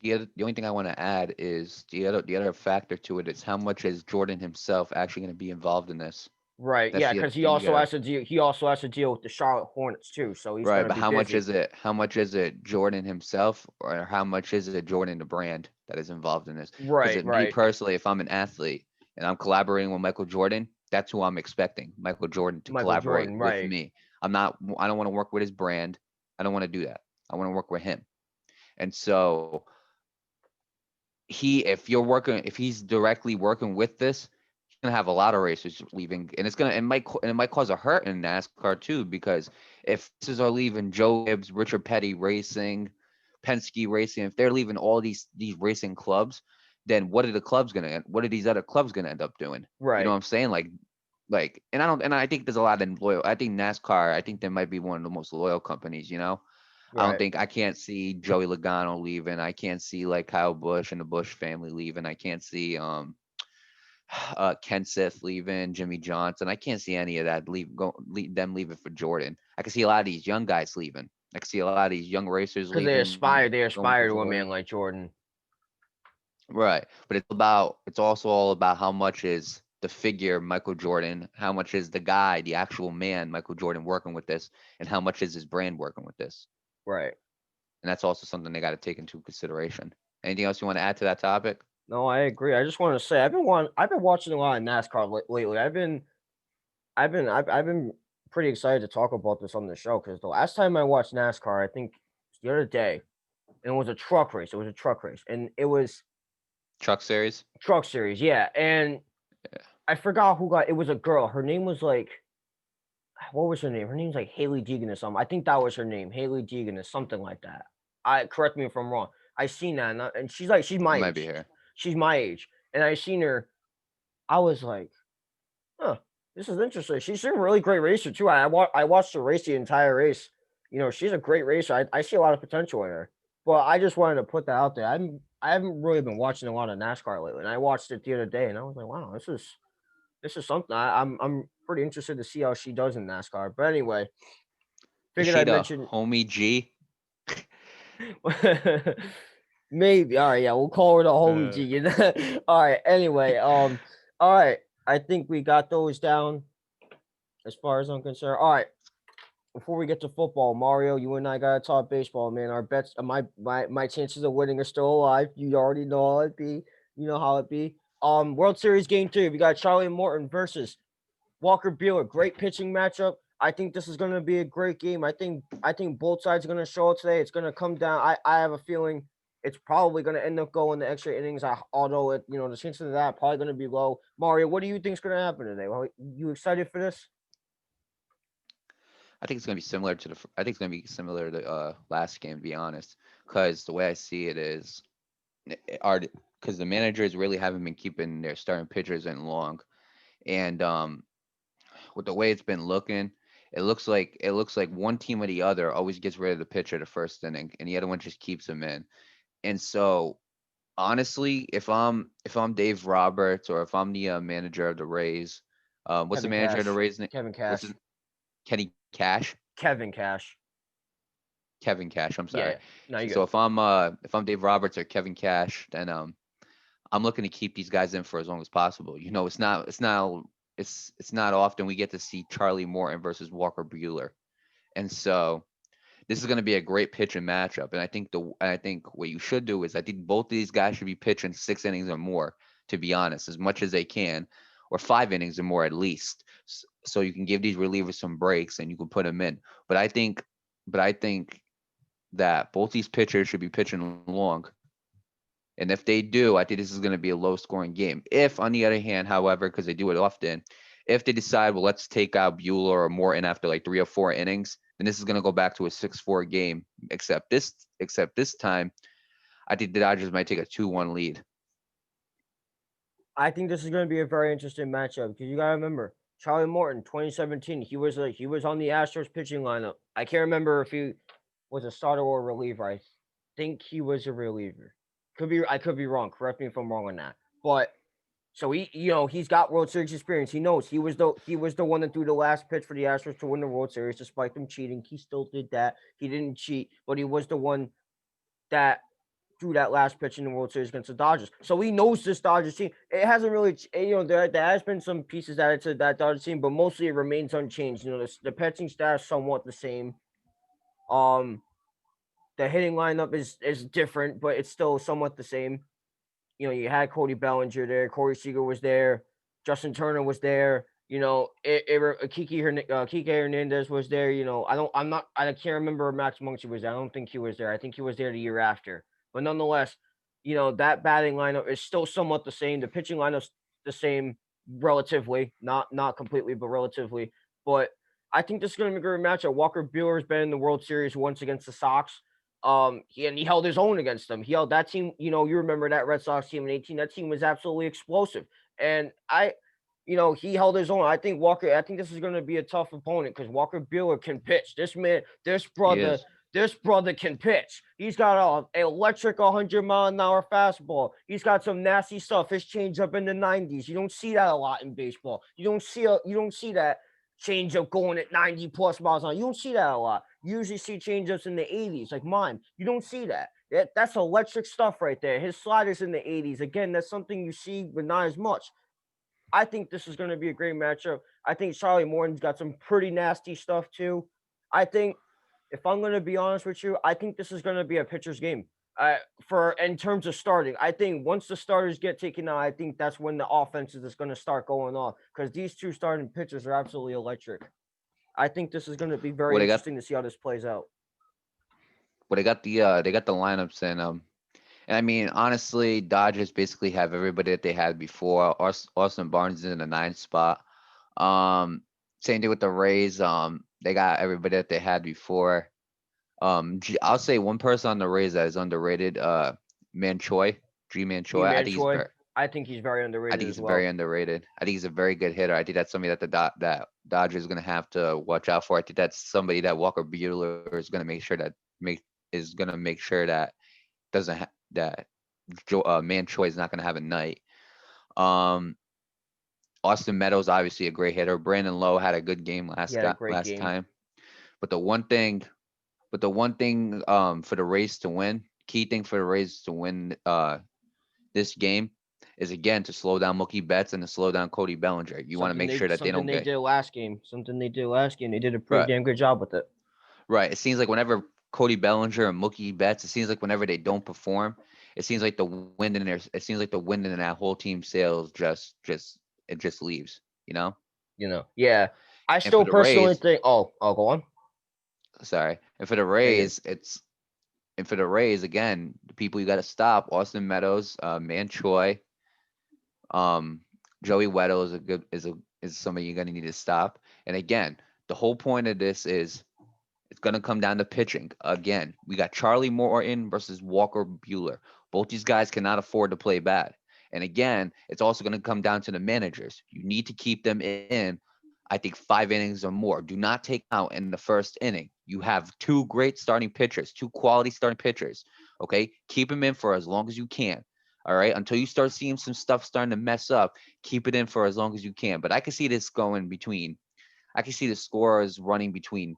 The only thing I want to add is the other factor to it is how much is Jordan himself actually going to be involved in this. Right. That's Yeah, the other because he thing you also gotta has to deal. He also has to deal with the Charlotte Hornets too. So he's right. gonna But be how much busy. is it? How much is it Jordan himself, or how much is it Jordan the brand that is involved in this? Because Right. me Right. personally, if I'm an athlete and I'm collaborating with Michael Jordan, that's who I'm expecting Michael Jordan to Michael collaborate Jordan. with Right. me. I'm not. I don't want to work with his brand. I don't want to do that. I want to work with him. And so if he's directly working with this, he's gonna have a lot of racers leaving, and it might cause a hurt in NASCAR too, because if racers are leaving Joe Gibbs, Richard Petty Racing, Penske Racing, if they're leaving all these racing clubs, then what are these other clubs gonna end up doing? You know Right. what I'm saying? And I think there's a lot of loyal. I think NASCAR, I think they might be one of the most loyal companies. Right. I can't see Joey Logano leaving. I can't see like Kyle Busch and the Busch family leaving. I can't see Ken Sith leaving, Jimmy Johnson. I can't see any of that them leaving for Jordan. I can see a lot of these young guys leaving. I can see a lot of these young racers Because leaving, they going to aspire to a Jordan. man like Jordan. Right. But it's also all about how much is the figure Michael Jordan, how much is the guy, the actual man Michael Jordan working with this, and how much is his brand working with this. Right. And that's also something they got to take into consideration. Anything else you want to add to that topic? No, I agree. I just want to say I've been watching a lot of NASCAR lately. I've been pretty excited to talk about this on the show because the last time I watched NASCAR, I think the other day, and it was a truck race. It was a truck race, and it was Truck series? truck series. Yeah, and Yeah. I forgot who got. It was a girl. Her name was like, what was her name? Her name's like Haley Deegan or something. I think that was her name, Haley Deegan or something like that. I correct me if I'm wrong. I seen that, and she's It my might be age. here. She's my age, and I seen her. I was like, huh, this is interesting. She's a really great racer too. I watched her race the entire race. She's a great racer. I see a lot of potential in her. But I just wanted to put that out there. I haven't really been watching a lot of NASCAR lately, and I watched it the other day, and I was like, wow, this is something. I'm pretty interested to see how she does in NASCAR. But anyway, Is figured she I'd the mention homie G? maybe. All right, yeah, we'll call her the homie Uh, G. All right. Anyway, all right. I think we got those down as far as I'm concerned. All right. Before we get to football, Mario, you and I gotta talk baseball, man. Our bets, my chances of winning are still alive. You already know how it be. You know how it be. World Series game 2. We got Charlie Morton versus Walker Buehler. Great pitching matchup. I think this is gonna be a great game. I think both sides are gonna show it today. It's gonna come down. I have a feeling it's probably gonna end up going the extra innings. Although the chances of that probably gonna be low. Mario, what do you think is gonna happen today? Well, you excited for this? I think it's gonna be similar to I think it's gonna be similar to last game, to be honest. Because the way I see it is, are because the managers really haven't been keeping their starting pitchers in long, and with the way it's been looking, it looks like one team or the other always gets rid of the pitcher the first inning, and the other one just keeps him in. And so honestly, if I'm Dave Roberts, or if I'm the manager of the Rays, what's the Kevin manager of the Cash. Rays? Kevin What's his Cash. Kenny Cash? Kevin Cash. Kevin Cash. I'm Yeah, sorry. yeah. No, you So good. if I'm Dave Roberts or Kevin Cash, then I'm looking to keep these guys in for as long as possible. It's not often we get to see Charlie Morton versus Walker Bueller, and so this is going to be a great pitching matchup. And I think what you should do is, I think both of these guys should be pitching 6 innings or more, to be honest, as much as they can, or 5 innings or more at least, so you can give these relievers some breaks and you can put them in. But I think that both these pitchers should be pitching long. And if they do, I think this is going to be a low scoring game. If, on the other hand, however, because they do it often, if they decide, well, let's take out Bueller or Morton after like 3 or 4 innings, then this is going to go back to a 6-4 game. Except this time, I think the Dodgers might take a 2-1 lead. I think this is going to be a very interesting matchup because you got to remember Charlie Morton, 2017. He was on the Astros pitching lineup. I can't remember if he was a starter or a reliever. I think he was a reliever. I could be wrong. Correct me if I'm wrong on that. But so he's got World Series experience. He knows he was the one that threw the last pitch for the Astros to win the World Series, despite them cheating. He still did that. He didn't cheat, but he was the one that threw that last pitch in the World Series against the Dodgers. So he knows this Dodgers team. It hasn't really, there has been some pieces added to that Dodgers team, but mostly it remains unchanged. The pitching staff is somewhat the same. Um, the hitting lineup is different, but it's still somewhat the same. You had Cody Bellinger there, Corey Seager was there, Justin Turner was there. Kike Hernandez was there. I can't remember if Max Muncy was there. I don't think he was there. I think he was there the year after. But nonetheless, that batting lineup is still somewhat the same. The pitching lineup's the same relatively, not completely, but relatively. But I think this is going to be a great matchup. Walker Buehler's been in the World Series once against the Sox. He held his own against them. He held that team. You remember that Red Sox team in 18. That team was absolutely explosive, and he held his own. I think Walker. I think this is going to be a tough opponent because Walker Buehler can pitch. This man, He is. this brother can pitch. He's got an electric 100-mile-an-hour fastball. He's got some nasty stuff. His changeup in the 90s. You don't see that a lot in baseball. You don't see that changeup going at 90 plus miles an hour. You don't see that a lot. You usually see changeups in the 80s, like mine. You don't see that. That's electric stuff right there. His sliders in the 80s. Again, that's something you see, but not as much. I think this is going to be a great matchup. I think Charlie Morton's got some pretty nasty stuff too. I think, if I'm going to be honest with you, I think this is going to be a pitcher's game. For in terms of starting, I think once the starters get taken out, I think that's when the offenses is going to start going on because these two starting pitchers are absolutely electric. I think this is going to be very Well, they got interesting to see how this plays out. they got the lineups in. And I mean, honestly, Dodgers basically have everybody that they had before. Austin Barnes is in the ninth spot. Same thing with the Rays. They got everybody that they had before. I'll say one person on the Rays that is underrated. Man Choi, G-Man Choi. G-Man Choi, I think he's very I underrated think as he's well. very underrated. I think he's a very good hitter. I think that's somebody that that Dodgers is gonna have to watch out for. I think that's somebody that Walker Buehler is gonna make sure that doesn't that Man Choi is not gonna have a night. Um, Austin Meadows obviously a great hitter. Brandon Lowe had a good game He had a great last game. time. But the one thing for the Rays to win, key thing for the Rays to win this game is again to slow down Mookie Betts and to slow down Cody Bellinger. You want to make sure that they Something don't they get did last game. Something they did last game. They did a pretty right. damn good job with it. Right. It seems like whenever Cody Bellinger and Mookie Betts, it seems like whenever they don't perform, it seems like the wind in there. It seems like the wind in that whole team sails it just leaves. You know. Yeah. I And for still the personally Rays, think. Oh, go on. sorry. And for the Yeah, good. Rays, again, the people you got to stop: Austin Meadows, Man Choi, um, Joey Weddle is a good is somebody you're gonna need to stop. And again, the whole point of this is it's gonna come down to pitching. Again, we got Charlie Morton versus Walker Buehler. Both these guys cannot afford to play bad. And again, it's also gonna come down to the managers. You need to keep them in. I think 5 innings or more. Do not take out in the first inning. You have two great starting pitchers, two quality starting pitchers. Okay, keep them in for as long as you can. All right, until you start seeing some stuff starting to mess up, keep it in for as long as you can. But I can see this going between. I can see the scores running between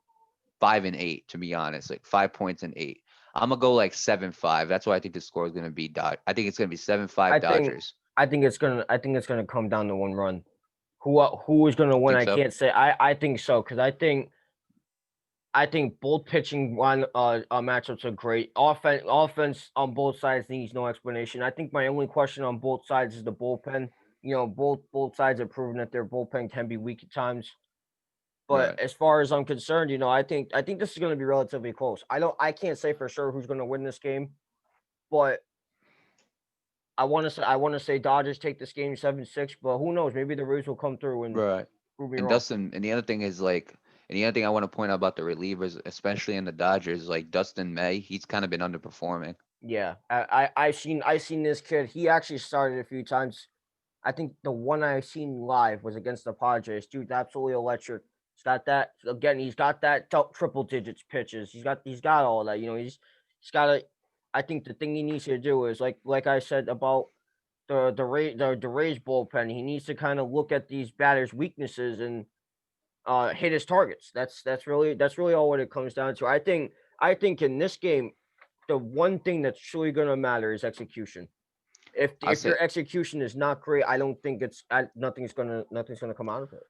5 and 8, to be honest, like 5 points and 8. I'm gonna go like 7-5. That's what I think the score is gonna be. I think it's gonna be 7-5 I think. Dodgers. I think it's gonna come down to one run. Who is gonna win? Think I so? can't say. I think so because I think both pitching one matchups are great. Offense on both sides needs no explanation. I think my only question on both sides is the bullpen. Both sides have proven that their bullpen can be weak at times. But Right. as far as I'm concerned, I think this is going to be relatively close. I can't say for sure who's going to win this game, but I want to say Dodgers take this game 7-6. But who knows? Maybe the Rays will come through and Right. prove me And wrong. Dustin, and the other thing is like, and the other thing I want to point out about the relievers, especially in the Dodgers, like Dustin May, he's kind of been underperforming. Yeah, I seen this kid. He actually started a few times. I think the one I seen live was against the Padres. Dude's absolutely electric. He's got that again. He's got that triple digits pitches. He's got all that. He's got to. I think the thing he needs to do is like I said about the Rays bullpen. He needs to kind of look at these batters' weaknesses and hit his targets. That's really all what it comes down to. I think in this game, the one thing that's truly going to matter is execution. If I'll if say, your execution is not great, I don't think nothing's gonna come out of it.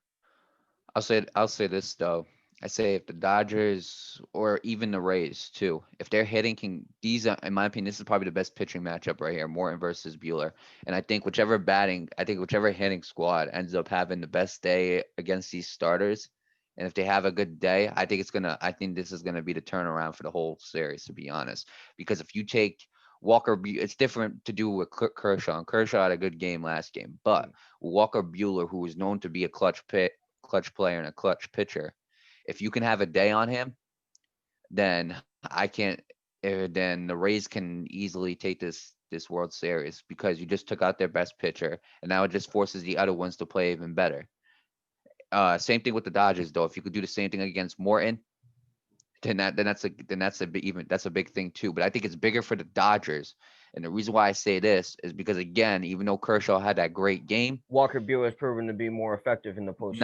I'll say this though. I say if the Dodgers or even the Rays too, if they're hitting, in my opinion, this is probably the best pitching matchup right here, Morton versus Bueller. And I think whichever hitting squad ends up having the best day against these starters, and if they have a good day, I think this is gonna be the turnaround for the whole series, to be honest. Because if you take it's different to do with Kershaw. And Kershaw had a good game last game, but Walker Bueller, who is known to be a clutch player and a clutch pitcher. If you can have a day on him, then I can't. then the Rays can easily take this World Series because you just took out their best pitcher, and now it just forces the other ones to play even better. Same thing with the Dodgers, though. If you could do the same thing against Morton, that's a big thing too. But I think it's bigger for the Dodgers. And the reason why I say this is because, again, even though Kershaw had that great game, Walker Buehler has proven to be more effective in the postseason.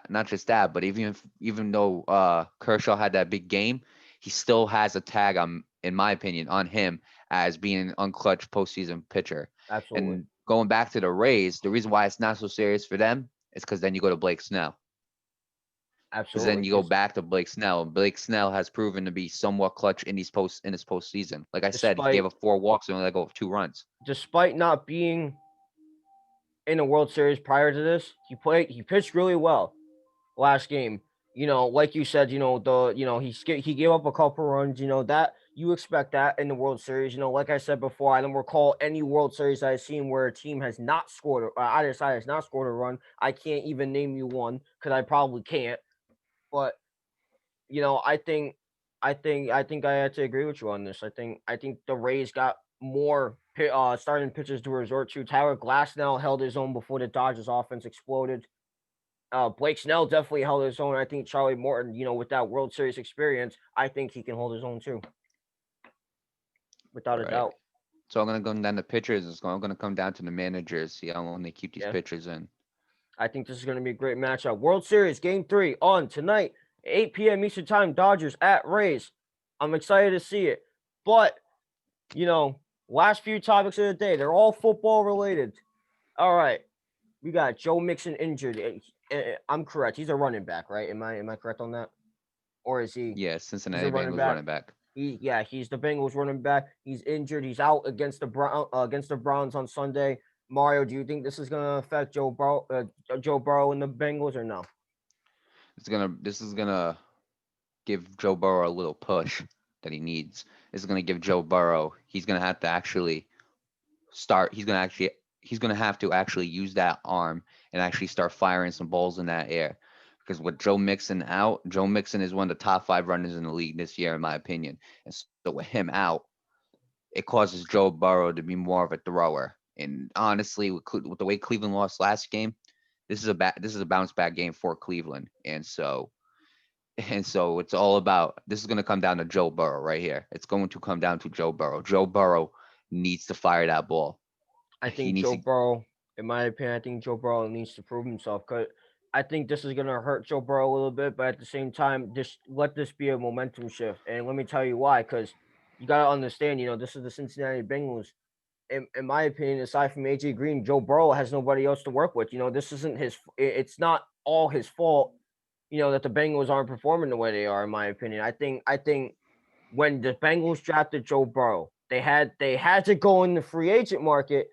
not just that, but even though Kershaw had that big game, he still has a tag on, in my opinion, on him as being an unclutched postseason pitcher. Absolutely. And going back to the Rays, the reason why it's not so serious for them is because then you go to Blake Snell. Because then Absolutely. you go back to Blake Snell. Blake Snell has proven to be somewhat clutch in his postseason. Like I said, he gave Despite up 4 walks and only let go of 2 runs. despite not being in a World Series prior to this, he pitched really well last game. Like you said, he gave up a couple runs. That you expect that in the World Series. Like I said before, I don't recall any World Series I've seen where a team has not scored, or either side has not scored a run. I can't even name you one because I probably can't. But I think I had to agree with you on this. I think the Rays got more starting pitchers to resort to. Tyler Glasnow held his own before the Dodgers offense exploded. Blake Snell definitely held his own. I think Charlie Morton, with that World Series experience, I think he can hold his own too, without a Right. doubt. So I'm gonna go down to pitchers. I'm gonna come down to the managers. See how long they keep these Yeah, pitchers in. I think this is going to be a great matchup. World Series Game 3 on tonight, 8 p.m. Eastern Time, Dodgers at Rays. I'm excited to see it. But, you know, last few topics of the day, they're all football related. All right. We got Joe Mixon injured. I'm correct. He's a running back, right? Am I correct on that? Or is he? Yeah, He's a Cincinnati running Bengals back. running back. He's the Bengals running back. He's injured. He's out against the Browns on Sunday. Mario, do you think this is gonna affect Joe Burrow and the Bengals or no? This is gonna give Joe Burrow a little push that he needs. This is gonna give Joe Burrow. He's gonna have to actually start. He's gonna have to actually use that arm and actually start firing some balls in that air. Because with Joe Mixon out, Joe Mixon is one of the top 5 runners in the league this year, in my opinion. And so with him out, it causes Joe Burrow to be more of a thrower. And honestly, with the way Cleveland lost last game, this is a bounce back game for Cleveland. And so it's all about, this is going to come down to Joe Burrow right here. It's going to come down to Joe Burrow. Joe Burrow needs to fire that ball. I He think needs Joe to. Burrow, in my opinion, I think Joe Burrow needs to prove himself. Cause I think this is gonna hurt Joe Burrow a little bit, but at the same time, just let this be a momentum shift. And let me tell you why. Because you gotta understand, this is the Cincinnati Bengals. In my opinion, aside from AJ Green, Joe Burrow has nobody else to work with. This isn't his. It's not all his fault. That the Bengals aren't performing the way they are. In my opinion, I think when the Bengals drafted Joe Burrow, they had to go in the free agent market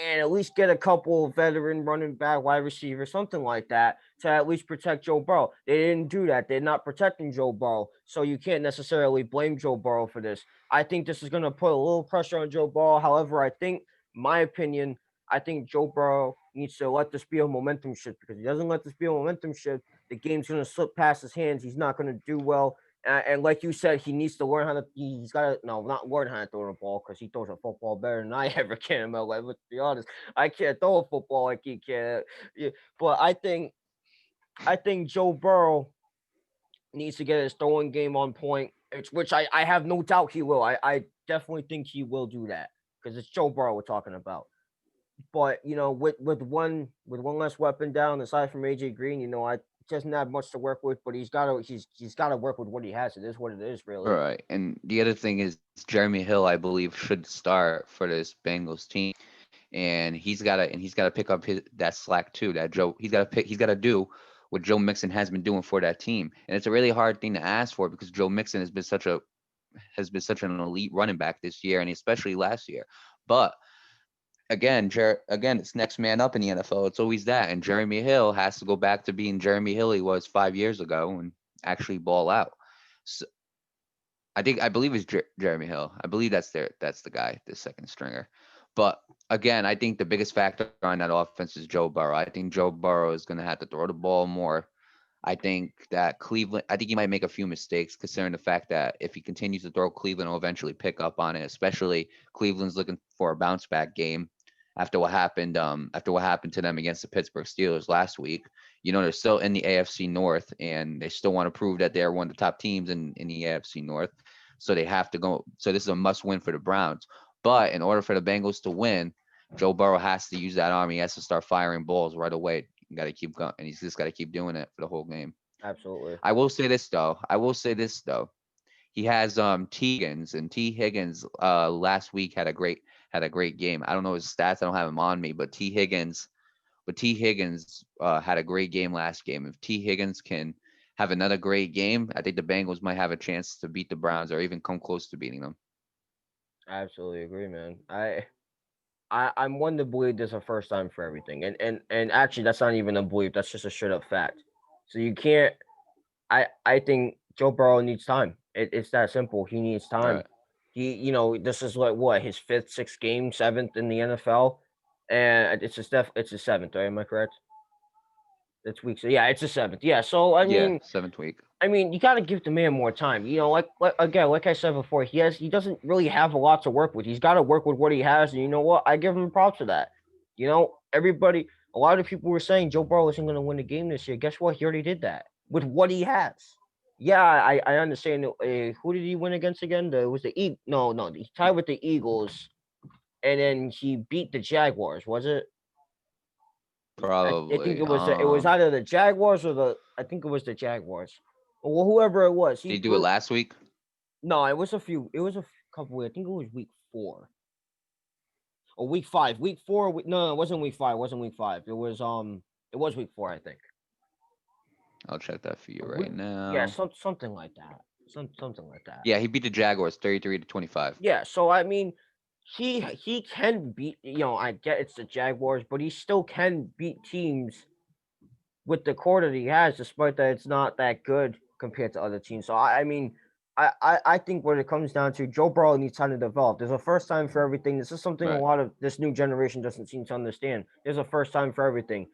and at least get a couple of veteran running back, wide receiver, something like that, to at least protect Joe Burrow. They didn't do that. They're not protecting Joe Burrow, so you can't necessarily blame Joe Burrow for this. I think this is going to put a little pressure on Joe Burrow. However, my opinion, I think Joe Burrow needs to let this be a momentum shift because if he doesn't let this be a momentum shift, the game's going to slip past his hands. He's not going to do well. And like you said, he needs to learn how to. He's got to not learn how to throw the ball because he throws a football better than I ever can in my life. Let's be honest, I can't throw a football like he can. Yeah, but I think Joe Burrow needs to get his throwing game on point, which I have no doubt he will. I definitely think he will do that because it's Joe Burrow we're talking about. But with one less weapon down aside from AJ Green, I doesn't have much to work with. But he's got to work with what he has. It is what it is, really. Right. And the other thing is Jeremy Hill, I believe, should start for this Bengals team. And he's gotta pick up that slack too. That Joe he's gotta do what Joe Mixon has been doing for that team. And it's a really hard thing to ask for because Joe Mixon has been such an elite running back this year and especially last year. But again, it's next man up in the NFL. It's always that. And Jeremy Hill has to go back to being Jeremy Hill he was 5 years ago and actually ball out. So I believe it's Jeremy Hill. I believe that's the guy, the second stringer. But again, I think the biggest factor on that offense is Joe Burrow. I think Joe Burrow is going to have to throw the ball more. I think that Cleveland, I think he might make a few mistakes considering the fact that if he continues to throw, Cleveland will eventually pick up on it, especially Cleveland's looking for a bounce back game after what happened to them against the Pittsburgh Steelers last week. They're still in the AFC North and they still want to prove that they're one of the top teams in the AFC North. So they have to go. So this is a must win for the Browns. But in order for the Bengals to win, Joe Burrow has to use that arm. He has to start firing balls right away. You got to keep going, and he's just got to keep doing it for the whole game. Absolutely. I will say this though. He has T. Higgins, and T. Higgins last week had a great game. I don't know his stats. I don't have him on me, but T. Higgins had a great game last game. If T. Higgins can have another great game, I think the Bengals might have a chance to beat the Browns or even come close to beating them. I absolutely agree, man. I'm one to believe there's a first time for everything, and actually that's not even a belief. That's just a straight up fact. So you can't. I think Joe Burrow needs time. It's that simple. He needs time. Right. This is like what his fifth, sixth game, seventh in the NFL, and it's his seventh. Right? Am I correct? It's week. So yeah, it's the seventh. Yeah. So Yeah, seventh week. You got to give the man more time. Like I said before, he doesn't really have a lot to work with. He's got to work with what he has, and you know what? I give him props for that. A lot of people were saying Joe Burrow isn't going to win the game this year. Guess what? He already did that with what he has. Yeah, I understand. Who did he win against again? It was the No, he tied with the Eagles, and then he beat the Jaguars. Was it? I think Probably. it was either the Jaguars or I think it was the Jaguars. Well, whoever it was, Did he do it last week? no, it was a couple. I think it was week 4 or week 5. Week 4. No, it wasn't week 5. It wasn't week 5. It was week 4, I think. I'll check that for you We, right yeah, now. something like that. Something like that. Yeah, he beat the Jaguars 33-25. Yeah, so he can beat. I get it's the Jaguars, but he still can beat teams with the core that he has, despite that it's not that good compared to other teams. So I think when it comes down to Joe Burrow needs time to develop. There's a first time for everything. This is something a Right. lot of this new generation doesn't seem to understand. There's a first time for everything.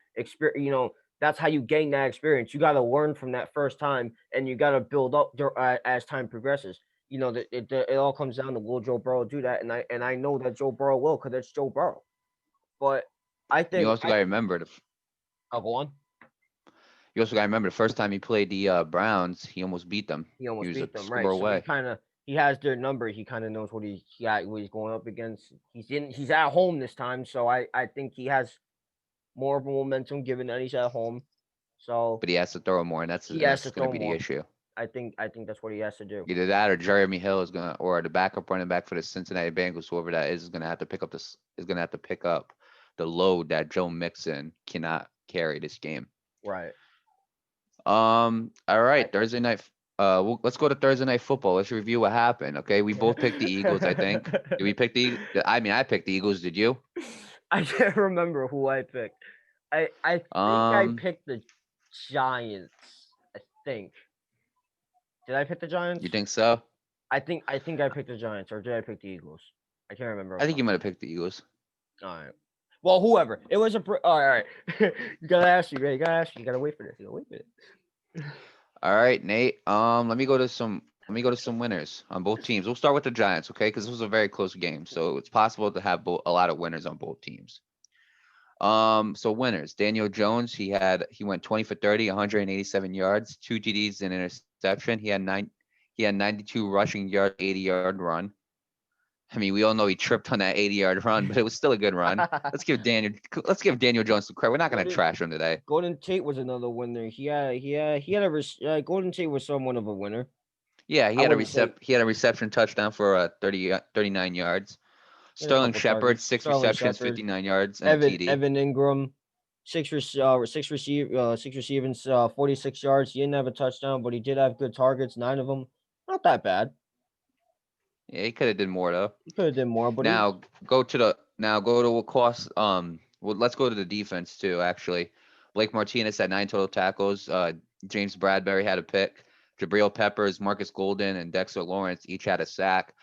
That's how you gain that experience. You got to learn from that first time, and you got to build up as time progresses. It all comes down to will Joe Burrow do that, and I know that Joe Burrow will because it's Joe Burrow. But I You think also got to remember I'll go on. the first time he played the Browns, he almost beat them. He He almost was a beat them, right? score So away. he has their number. He kind of knows what he's going up against. He's at home this time, so I think he has more of a momentum given that he's at home. So But he has to throw more, and he has to that's going to throw be the more. issue. I think that's what he has to do. Either that or Jeremy Hill or the backup running back for the Cincinnati Bengals, whoever that is going to have to pick up the load that Joe Mixon cannot carry this game. Right. All right, I, Thursday night. Let's go to Thursday night football. Let's review what happened. Okay, we both picked the Eagles. I think. Did we pick I picked the Eagles. Did you? I can't remember who I picked. I think I Um, picked the Giants. I think. Did I pick the you Giants? think so? I think I picked the Giants, or did I pick the Eagles? I can't remember. I think you might have picked the Eagles. All right. Well, whoever it was, all right. You gotta ask me, man. You gotta ask me. You gotta wait for this. You gotta wait for this. All right, Nate. Let me go to some winners on both teams. We'll start with the Giants, okay? Because this was a very close game, so it's possible to have a lot of winners on both teams. So winners: Daniel Jones. He went 20 for 30, 187 yards, 2 TDs, and interception. He had 92 rushing yards, 80-yard run. I mean, we all know he tripped on that 80-yard run, but it was still a good run. Let's give Daniel Jones some credit. We're not gonna Golden, trash him today. Golden Tate was another winner. Golden Tate was somewhat of a winner. Yeah, I wouldn't say he had a reception touchdown for 39 yards. he had a Sterling couple Shepard, targets. six Sterling receptions, Shepard, 59 yards, and a TD. Evan Ingram, six receivings, 46 yards. He didn't have a touchdown, but he did have good targets, 9 of them. Not that bad. Yeah, he could have did more though. He could have done more, but he Go to what cost. Well, let's go to the defense too. Actually, Blake Martinez had 9 total tackles. James Bradbury had a pick. Jabril Peppers, Marcus Golden, and Dexter Lawrence each had a sack.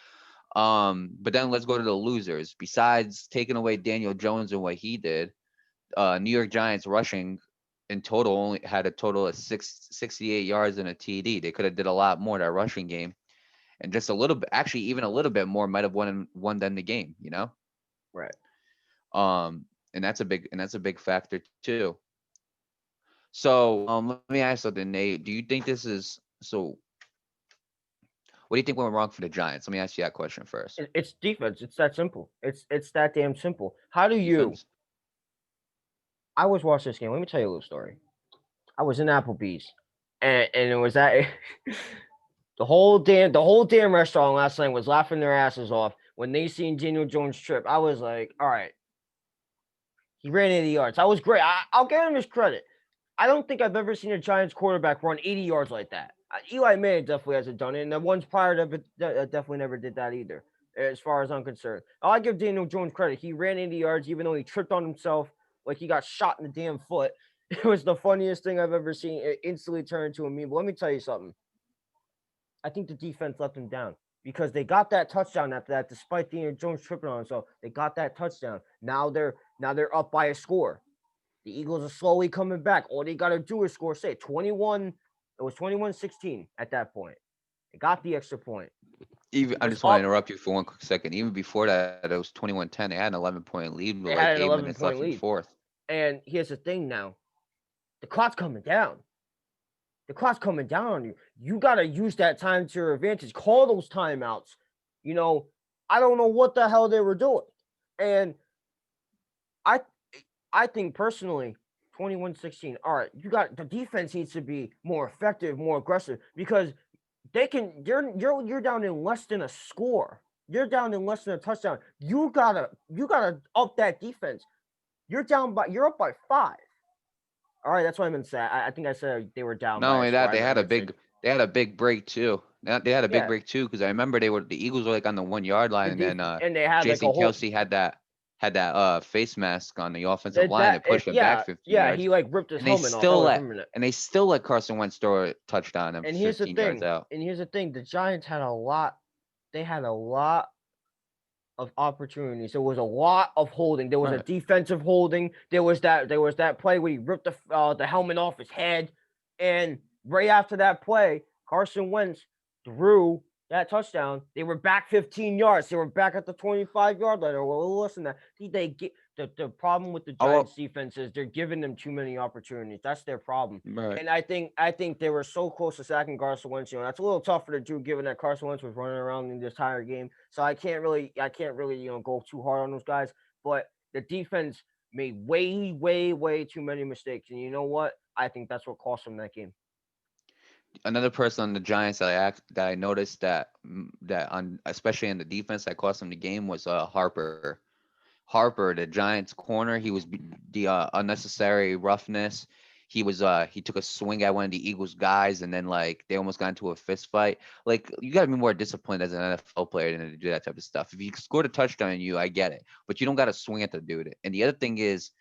But then let's go to the losers. Besides taking away Daniel Jones and what he did, New York Giants rushing in total only had a total of 68 yards and a TD. They could have did a lot more that rushing game, and just a little bit, actually even a little bit more might have won them the game. Right. And that's a big factor too. So let me ask something, Nate. Do you think this is so? What do you think went wrong for the Giants? Let me ask you that question first. It's defense. It's that simple. It's that damn simple. How do you? Defense. I was watching this game. Let me tell you a little story. I was in Applebee's, and it was that the whole damn restaurant last night was laughing their asses off when they seen Daniel Jones trip. I was like, all right, he ran 80 yards. That was great. I'll give him his credit. I don't think I've ever seen a Giants quarterback run 80 yards like that. Eli Manning definitely hasn't done it, and the ones prior to it definitely never did that either, as far as I'm concerned. I give Daniel Jones credit. He ran 80 yards, even though he tripped on himself like he got shot in the damn foot. It was the funniest thing I've ever seen. It instantly turned into a meme. But let me tell you something. I think the defense let them down because they got that touchdown after that, despite Daniel Jones tripping on himself. They got that touchdown. Now they're up by a score. The Eagles are slowly coming back. All they got to do is score, say, 21. It was 21-16 at that point. They got the extra point. Even I Was just want to up. interrupt you for one quick second. Even before that, it was 21-10. They had an 11-point lead with They like had an 8 minutes left 11-point in the lead. fourth. And here's the thing now. The clock's coming down. The clock's coming down on you. You got to use that time to your advantage. Call those timeouts. You know, I don't know what the hell they were doing. And I I think personally, 21-16. All right, you got the defense needs to be more effective, more aggressive because you're down in less than a score. You're down in less than a touchdown. You gotta up that defense. You're up by 5. All right, that's what I meant to say. I think I said they were down Not by a only score. that, I meant to say they had a big break too. They had a big yeah, break too because I remember the Eagles were like on the 1 yard line, the and then defense and they had like Jason a whole Kelsey had that face mask on the offensive that line that and pushed them back yeah, 15 yeah, yards, he like ripped his and they helmet off. I still was let remembering that. and they still let Carson Wentz throw a touchdown and And here's the 15 yards thing. out. And here's the thing. The Giants had a lot. They had a lot of opportunities. There was a lot of holding. There was a Right. defensive holding. There was that play where he ripped the helmet off his head, and right after that play, Carson Wentz threw that touchdown. They were back 15 yards. They were back at the 25-yard line. Well, listen, they get the problem with the Oh, Giants defense is they're giving them too many opportunities. That's their problem. right. And I think they were so close to sacking Carson Wentz. That's a little tougher to do given that Carson Wentz was running around in the entire game. So I can't really go too hard on those guys. But the defense made way, way, way too many mistakes. And you know what? I think that's what cost them that game. Another person on the Giants that I noticed that on especially in the defense that cost them the game was Harper. Harper, the Giants corner, he was the unnecessary roughness. He took a swing at one of the Eagles guys, and then like they almost got into a fist fight. Like you got to be more disciplined as an NFL player than to do that type of stuff. If you scored a touchdown on you, I get it, but you don't got to swing at the dude. And the other thing is,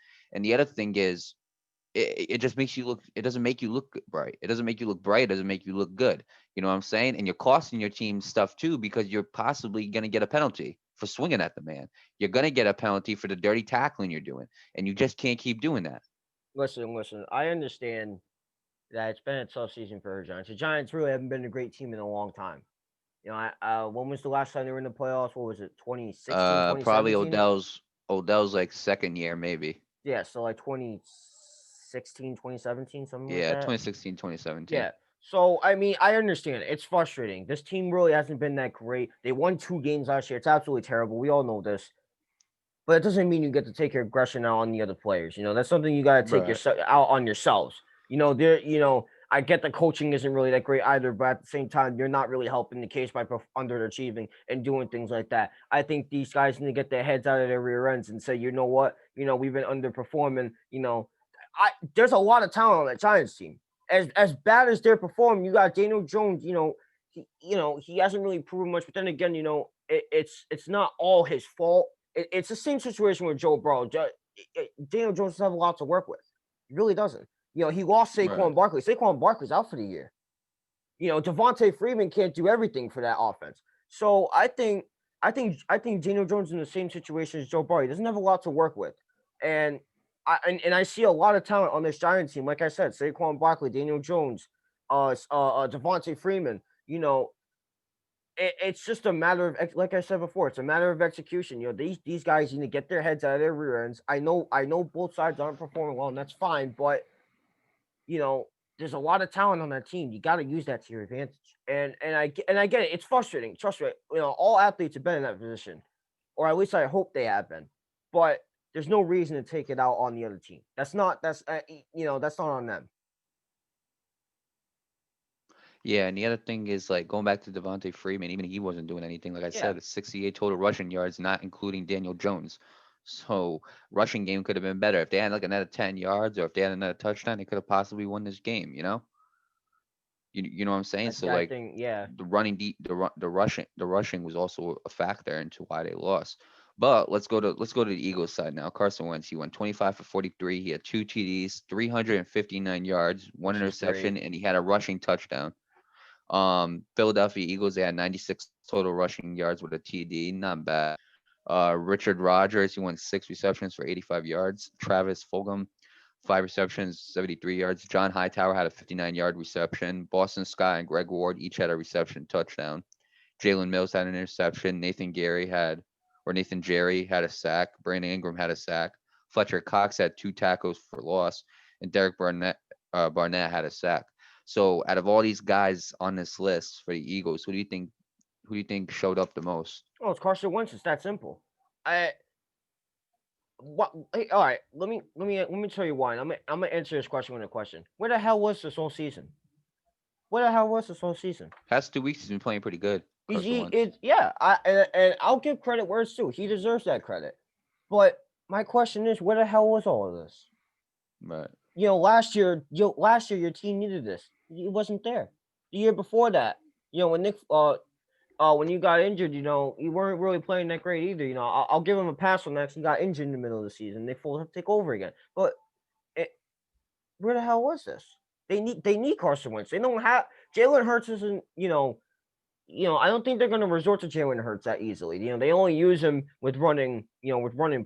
it just makes you look. It doesn't make you look bright. It doesn't make you look bright. It doesn't make you look good. You know what I'm saying? And you're costing your team stuff too because you're possibly gonna get a penalty for swinging at the man. You're gonna get a penalty for the dirty tackling you're doing, and you just can't keep doing that. Listen. I understand that it's been a tough season for the Giants. The Giants really haven't been a great team in a long time. When was the last time they were in the playoffs? What was it? 2016, Probably 2017? Odell's like second year maybe. Yeah, so like 2016, 2017, something like Yeah, that. 2016, 2017. Yeah. So I mean, I understand it. It's frustrating. This team really hasn't been that great. They won 2 games last year. It's absolutely terrible. We all know this. But it doesn't mean you get to take your aggression out on the other players. That's something you got to take Right. yourself out on yourselves. I get the coaching isn't really that great either, but at the same time, you're not really helping the case by underachieving and doing things like that. I think these guys need to get their heads out of their rear ends and say, you know what, we've been underperforming. There's a lot of talent on that Giants team. As bad as they're performing, you got Daniel Jones. He hasn't really proven much, but then again, it's not all his fault. It's the same situation with Joe Burrow. Daniel Jones doesn't have a lot to work with. He really doesn't. He lost Right. Saquon Barkley. Saquon Barkley's out for the year. Devontae Freeman can't do everything for that offense. So I think Daniel Jones is in the same situation as Joe Burrow. He doesn't have a lot to work with, and And I see a lot of talent on this Giants team. Like I said, Saquon Barkley, Daniel Jones, Devontae Freeman. You know, it's just a matter of like I said before, it's a matter of execution. You know, these guys need to get their heads out of their rear ends. I know both sides aren't performing well, and that's fine. But you know, there's a lot of talent on that team. You got to use that to your advantage. And I get it. It's frustrating. Trust me. You know, all athletes have been in that position, or at least I hope they have been. But there's no reason to take it out on the other team. That's not on them. Yeah, and the other thing is like going back to Devontae Freeman, even he wasn't doing anything. Like I Yeah, said, it's 68 total rushing yards, not including Daniel Jones. So rushing game could have been better. If they had like another 10 yards or if they had another touchdown, they could have possibly won this game, you know? You know what I'm saying? So I like think yeah. the rushing was also a factor into why they lost. But let's go to the Eagles side now. Carson Wentz, he went 25 for 43. He had two TDs, 359 yards, one Which is interception, great. and he had a rushing touchdown. Philadelphia Eagles, they had 96 total rushing yards with a TD, not bad. Richard Rodgers, he went six receptions for 85 yards. Travis Fulgham, five receptions, 73 yards. John Hightower had a 59-yard reception. Boston Scott and Greg Ward each had a reception touchdown. Jalen Mills had an interception. Nathan Jerry had a sack. Brandon Ingram had a sack. Fletcher Cox had two tackles for loss, and Derek Barnett had a sack. So out of all these guys on this list for the Eagles, who do you think showed up the most? Oh, it's Carson Wentz. It's that simple. I what? Hey, all right. Let me tell you why. I'm gonna answer this question with a question. Where the hell was this whole season? Where the hell was this whole season? Past 2 weeks, he's been playing pretty good, Carson Wentz. Yeah. And I'll give credit where it's due. He deserves that credit. But my question is, where the hell was all of this? But Last year your team needed this. It wasn't there. The year before that, when you got injured, you weren't really playing that great either. I'll give him a pass on that 'cause he got injured in the middle of the season. They full take over again. But it, where the hell was this? They need Carson Wentz. They don't have Jalen Hurts isn't. I don't think they're going to resort to Jalen Hurts that easily. They only use him with running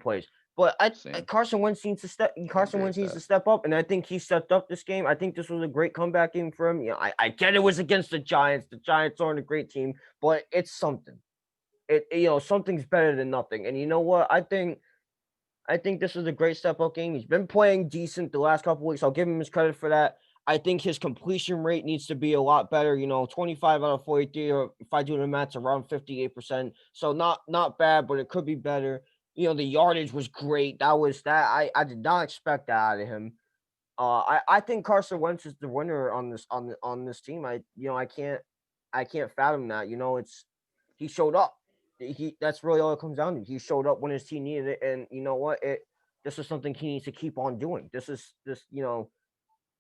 plays. But same. Carson Wentz needs to step. I Carson agree Wentz with needs to that. step up, and I think he stepped up this game. I think this was a great comeback game for him. I get it was against the Giants. The Giants aren't a great team, but it's something. Something's better than nothing. And you know what? I think this was a great step up game. He's been playing decent the last couple weeks. I'll give him his credit for that. I think his completion rate needs to be a lot better. 25 out of 43, or if I do the math, around 58%. So not bad, but it could be better. The yardage was great. That was that. I did not expect that out of him. I think Carson Wentz is the winner on this team. I can't fathom that. He showed up. That's really all it comes down to. He showed up when his team needed it, and you know what? This is something he needs to keep on doing.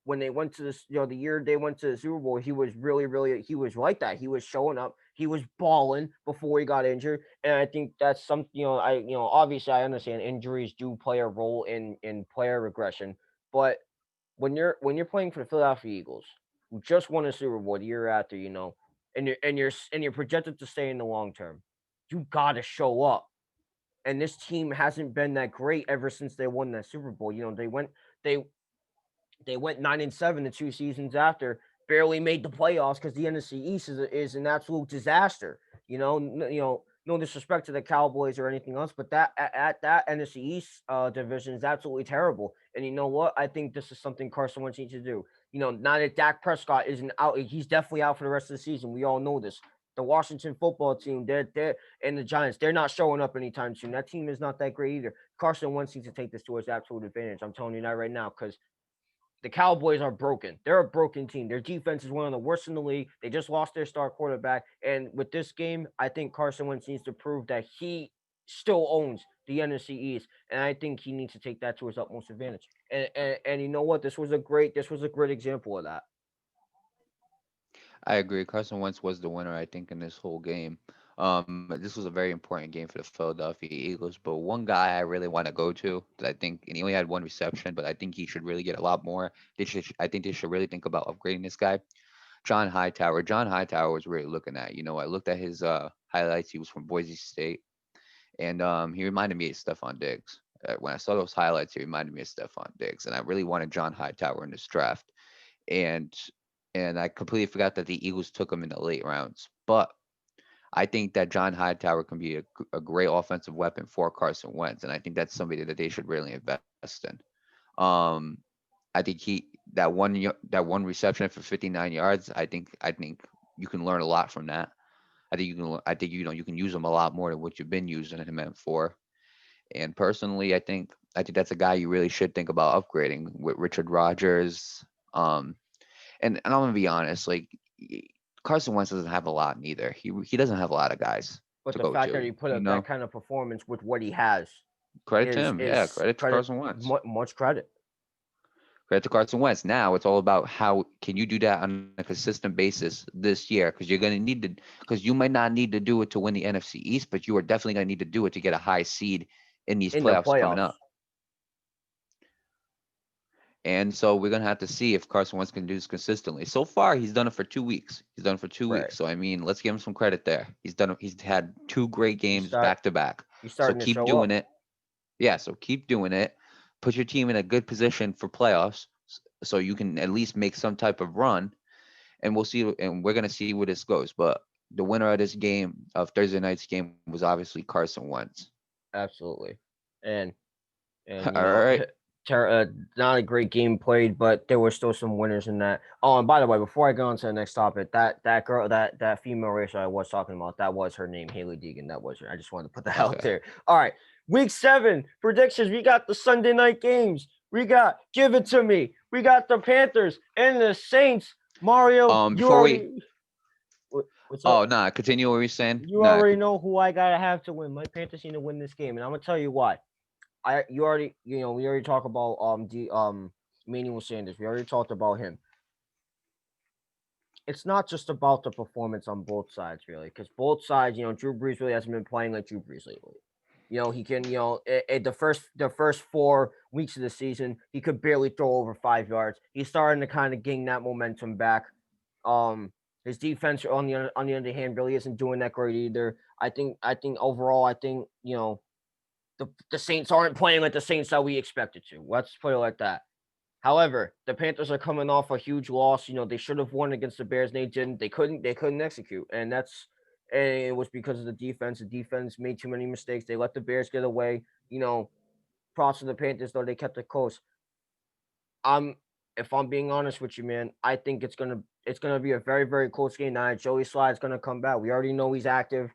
When they went to this, the year they went to the Super Bowl, he was really, really, he was like that. He was showing up. He was balling before he got injured, and I think that's something. Obviously, I understand injuries do play a role in player regression, but when you're playing for the Philadelphia Eagles, who just won a Super Bowl the year after, and you're projected to stay in the long term, you gotta show up. And this team hasn't been that great ever since they won that Super Bowl. They went 9-7 the 2 seasons after, barely made the playoffs because the NFC East is an absolute disaster. No disrespect to the Cowboys or anything else, but that NFC East division is absolutely terrible. And you know what? I think this is something Carson Wentz needs to do. Now that Dak Prescott isn't out, he's definitely out for the rest of the season. We all know this. The Washington football team, they're and the Giants, they're not showing up anytime soon. That team is not that great either. Carson Wentz needs to take this to his absolute advantage. I'm telling you that right now, because the Cowboys are broken. They're a broken team. Their defense is one of the worst in the league. They just lost their star quarterback. And with this game, I think Carson Wentz needs to prove that he still owns the NFC East. And I think he needs to take that to his utmost advantage. And you know what? This was a great example of that. I agree. Carson Wentz was the winner, I think, in this whole game. This was a very important game for the Philadelphia Eagles. But one guy I really want to go to that I think, and he only had one reception, but I think he should really get a lot more. I think they should really think about upgrading this guy, John Hightower. John Hightower was really looking at. I looked at his highlights. He was from Boise State, and he reminded me of Stephon Diggs. When I saw those highlights, he reminded me of Stephon Diggs, and I really wanted John Hightower in this draft, and I completely forgot that the Eagles took him in the late rounds. But I think that John Hightower can be a great offensive weapon for Carson Wentz, and I think that's somebody that they should really invest in. Um, I think that one reception for 59 yards. I think you can learn a lot from that. I think you can use him a lot more than what you've been using him for. And personally, I think that's a guy you really should think about upgrading with Richard Rodgers. Um, and I'm gonna be honest, like Carson Wentz doesn't have a lot neither. He doesn't have a lot of guys But to the go fact that to. he put You up that know, kind of performance with what he has credit to is him. Yeah, is credit to credit, Carson Wentz. much credit. Credit to Carson Wentz. Now it's all about how can you do that on a consistent basis this year, because you're gonna need to, because you might not need to do it to win the NFC East, but you are definitely gonna need to do it to get a high seed in these In the playoffs coming playoffs. up. And so we're gonna have to see if Carson Wentz can do this consistently. So far, he's done it for 2 weeks. He's done it for two Right. weeks. So I mean, let's give him some credit there. He's had two great You games start back to back. you So starting to keep show doing up. it. Yeah. So keep doing it. Put your team in a good position for playoffs, so you can at least make some type of run. And we'll see. And we're gonna see where this goes. But the winner of this game, of Thursday night's game, was obviously Carson Wentz. Absolutely. And All right. not a great game played, but there were still some winners in that. Oh, and by the way, before I go on to the next topic, that girl, that female racer I was talking about, that was her name, Haley Deegan. That was her. I just wanted to put that out Okay. there. All right, week 7 predictions. We got the Sunday night games. We got Give It To Me. We got the Panthers and the Saints. Mario, you Before we. already what's Oh, up? nah. Continue what you're saying. You Nah. already know who I gotta have to win. My Panthers need to win this game, and I'm gonna tell you why. We already talked about Emmanuel Sanders. We already talked about him. It's not just about the performance on both sides, really, because both sides, Drew Brees really hasn't been playing like Drew Brees lately. He can, the first 4 weeks of the season, he could barely throw over 5 yards. He's starting to kind of gain that momentum back. His defense on the other hand really isn't doing that great either. I think overall, the Saints aren't playing like the Saints that we expected to. Let's put it like that. However, the Panthers are coming off a huge loss. They should have won against the Bears, and they didn't. They couldn't execute, and it was because of the defense. The defense made too many mistakes. They let the Bears get away. Props to the Panthers though, they kept it close. I'm If I'm being honest with you, man, I think it's gonna be a very, very close game. Now Joey Slide's gonna come back. We already know he's active.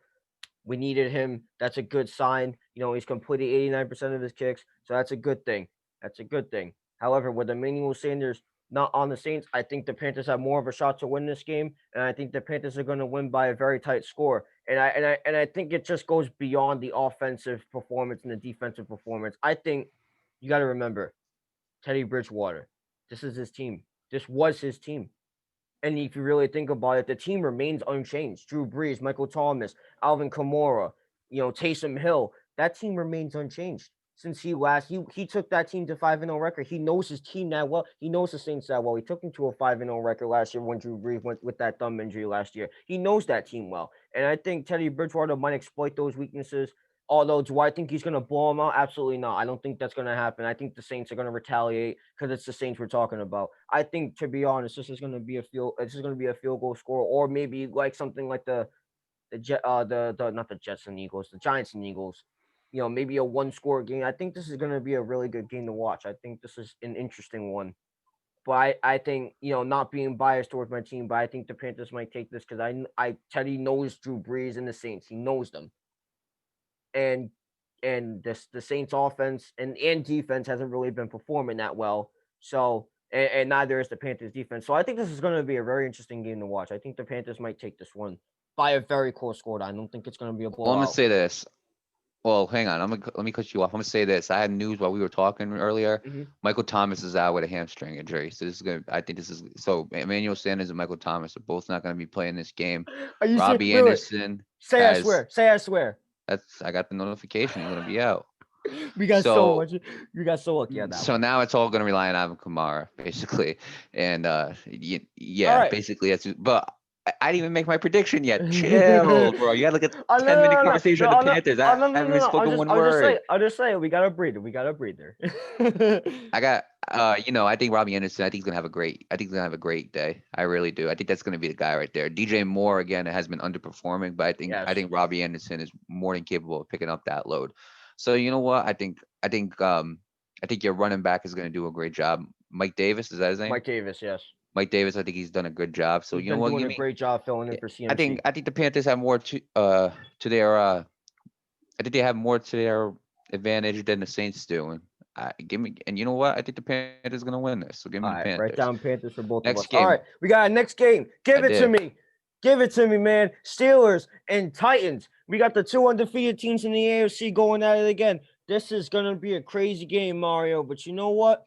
We needed him. That's a good sign. He's completed 89% of his kicks, so that's a good thing. That's a good thing. However, with Emmanuel Sanders not on the Saints, I think the Panthers have more of a shot to win this game, and I think the Panthers are going to win by a very tight score. And I think it just goes beyond the offensive performance and the defensive performance. I think you got to remember Teddy Bridgewater. This is his team. This was his team. And if you really think about it, the team remains unchanged. Drew Brees, Michael Thomas, Alvin Kamara, Taysom Hill. That team remains unchanged since he took that team to 5-0 record. He knows his team that well. He knows the Saints that well. He took them to a 5-0 record last year when Drew Brees went with that thumb injury last year. He knows that team well, and I think Teddy Bridgewater might exploit those weaknesses. Although, do I think he's going to blow him out? Absolutely not. I don't think that's going to happen. I think the Saints are going to retaliate because it's the Saints we're talking about. I think, to be honest, this is going to be a field goal score, or maybe like something like the not the Jets and Eagles, the Giants and Eagles. Maybe a one-score game. I think this is going to be a really good game to watch. I think this is an interesting one. But I think, not being biased towards my team, but I think the Panthers might take this because Teddy knows Drew Brees and the Saints. He knows them, and the Saints offense and defense hasn't really been performing that well. So and neither is the Panthers defense. So I think this is going to be a very interesting game to watch. I think the Panthers might take this one by a very close score. I don't think it's going to be a Well, I'm gonna blowout. say this. Well, hang on. Let me cut you off. I'm gonna say this. I had news while we were talking earlier. Mm-hmm. Michael Thomas is out with a hamstring injury, so this is gonna. I think this is so. Emmanuel Sanders and Michael Thomas are both not gonna be playing this game. Are you serious? Robbie Wait. Anderson Say I has. swear. Say I swear. I got the notification. He's gonna be out. We got so So much. You got so lucky on that so one. now it's all gonna rely on Alvin Kamara basically, and All yeah, right. basically that's. But I didn't even make my prediction yet. Chill, bro. You got like a Oh, 10-minute no, no, conversation no, with the no, Panthers. oh, I no, haven't no, even no, no. spoken one word. I'll just say, we got a breather. We got a breather. I got, I think Robbie Anderson. I think he's gonna have a great. I think he's gonna have a great day. I really do. I think that's gonna be the guy right there. DJ Moore again has been underperforming, but I Yes. think Robbie Anderson is more than capable of picking up that load. So you know what? I think your running back is gonna do a great job. Mike Davis, is that his name? Mike Davis, yes. Mike Davis. I think he's done a good job. So He's you know been what? doing Give a me. great job filling in for I think CMC. I think the Panthers have more to their I think they have more to their advantage than the Saints do. And give me, and you know what? I think the Panthers gonna win this. So give me All the right, write Panthers. down Panthers for both of Next us. All game, right, we got a next game. Give I it to did. me. Give it to me, man. Steelers and Titans. We got the two undefeated teams in the AFC going at it again. This is gonna be a crazy game, Mario. But you know what?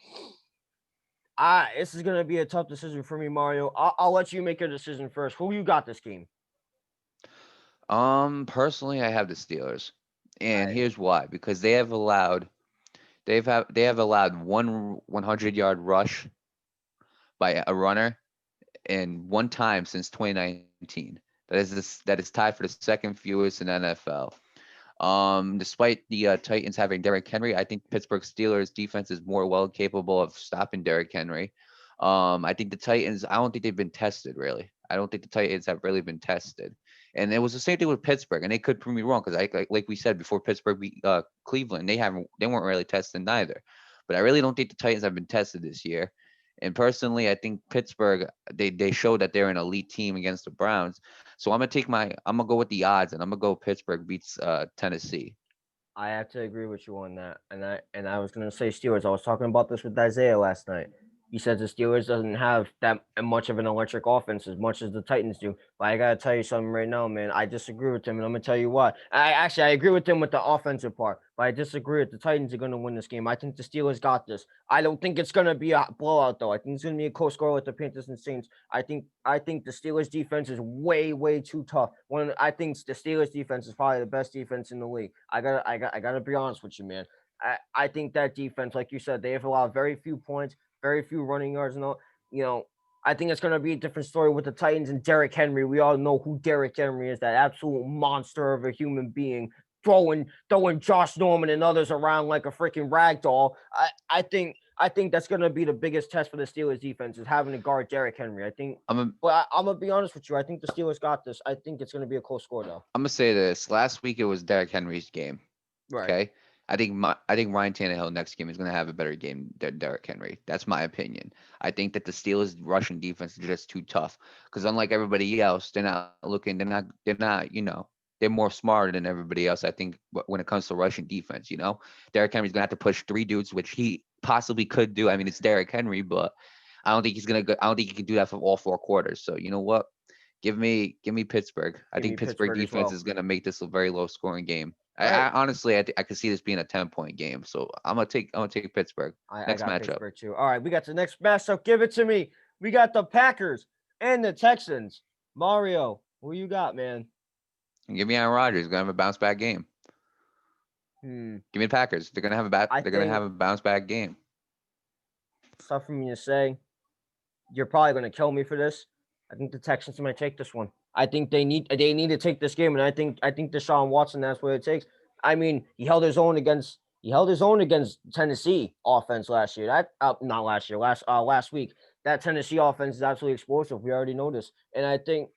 This is gonna be a tough decision for me, Mario. I'll let you make your decision first. Who you got this game? Personally, I have the Steelers, All and right. here's why: because they have allowed one 100-yard rush by a runner in one time since 2019. That is tied for the second fewest in NFL. Despite the Titans having Derrick Henry, I think Pittsburgh Steelers defense is more well capable of stopping Derrick Henry. I think the Titans, I don't think they've been tested really. I don't think the Titans have really been tested. And it was the same thing with Pittsburgh, and they could prove me wrong because like we said before Pittsburgh beat Cleveland, they weren't really tested neither. But I really don't think the Titans have been tested this year. And personally, I think Pittsburgh they showed that they're an elite team against the Browns. So I'm gonna go with the odds, and I'm gonna go Pittsburgh beats Tennessee. I have to agree with you on that. And I was gonna say Steelers. I was talking about this with Isaiah last night. He says the Steelers doesn't have that much of an electric offense as much as the Titans do. But I gotta tell you something right now, man. I disagree with him, and I'm gonna tell you why. I agree with him with the offensive part, but I disagree with the Titans are gonna win this game. I think the Steelers got this. I don't think it's gonna be a blowout though. I think it's gonna be a close score with the Panthers and Saints. I think the Steelers defense is way too tough. I think the Steelers defense is probably the best defense in the league. I gotta be honest with you, man. I think that defense, like you said, they have allowed very few points, very few running yards, and all. You know, I think it's gonna be a different story with the Titans and Derrick Henry. We all know who Derrick Henry is, that absolute monster of a human being, throwing Josh Norman and others around like a freaking rag doll. I think that's gonna be the biggest test for the Steelers defense is having to guard Derrick Henry. I think, I'm gonna but I'm gonna be honest with you. I think the Steelers got this. I think it's gonna be a close score though. I'm gonna say this. Last week it was Derrick Henry's game. Right. Okay. I think Ryan Tannehill next game is gonna have a better game than Derrick Henry. That's my opinion. I think that the Steelers' rushing defense is just too tough. Because unlike everybody else, they're not. They're more smarter than everybody else. I think when it comes to rushing defense, Derrick Henry's gonna have to push three dudes, which he possibly could do. I mean, it's Derrick Henry, but I don't think he's gonna. I don't think he can do that for all four quarters. So you know what? Give me Pittsburgh. I Give me think Pittsburgh Pittsburgh as defense well. is gonna make this a very low scoring game. All I right. honestly, I could see this being a 10-point game. So I'm gonna take Pittsburgh. I Next got matchup. Pittsburgh too. All right, we got the next matchup. Give it to me. We got the Packers and the Texans. Mario, who you got, man? And give me Aaron Rodgers. Gonna have a bounce back game. Hmm. Give me the Packers. I They're gonna think have a bounce back game. it's tough for me to say. You're probably going to kill me for this. I think the Texans might take this one. I think they need to take this game, and I think Deshaun Watson, that's what it takes. I mean, he held his own against Tennessee offense last year. Not last year, last week. That Tennessee offense is absolutely explosive. We already know this, and I think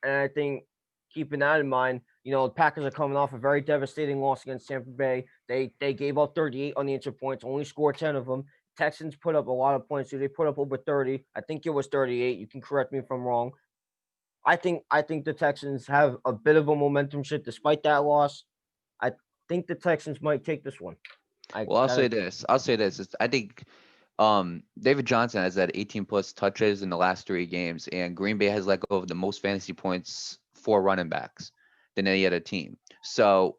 keeping that in mind, the Packers are coming off a very devastating loss against Tampa Bay. They gave up 38 unanswered points, only scored 10 of them. Texans put up a lot of points. They put up over 30. I think it was 38. You can correct me if I'm wrong. I think the Texans have a bit of a momentum shift despite that loss. I think the Texans might take this one. I Well, I'll say gotta this. I think David Johnson has had 18 plus touches in the last three games, and Green Bay has let go of the most fantasy points for running backs than any other team. So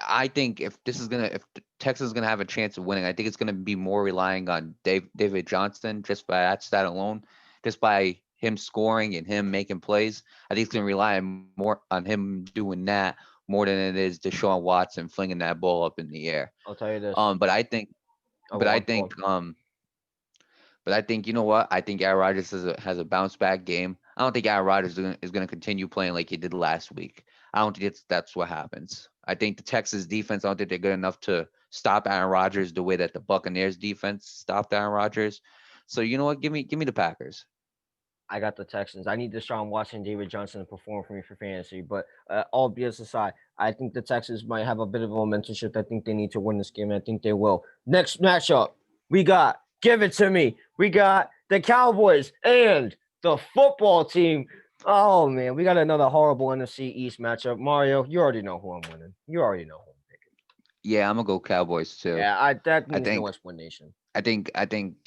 I think if Texas is gonna have a chance of winning, I think it's gonna be more relying on David Johnson just by that stat alone, just by him scoring and him making plays. I think it's gonna rely more on him doing that more than it is Deshaun Watson flinging that ball up in the air. I'll tell you this. Um, but I think, Oh, but go I on, go on. think, um, but I think you know what? I think Aaron Rodgers has a bounce back game. I don't think Aaron Rodgers is gonna continue playing like he did last week. I don't think that's what happens. I think the Texas defense, I don't think they're good enough to stop Aaron Rodgers the way that the Buccaneers defense stopped Aaron Rodgers. So you know what? Give me the Packers. I got the Texans. I need Deshaun Watson, David Johnson to perform for me for fantasy. But all BS aside, I think the Texans might have a bit of a momentum shift. I think they need to win this game. And I think they will. Next matchup, we got give it to me. We got the Cowboys and the football team. Oh man, we got another horrible NFC East matchup. Mario, you already know who I'm winning. You already know who I'm picking. Yeah, I'm gonna go Cowboys too. Yeah, that I needs no think explanation. I think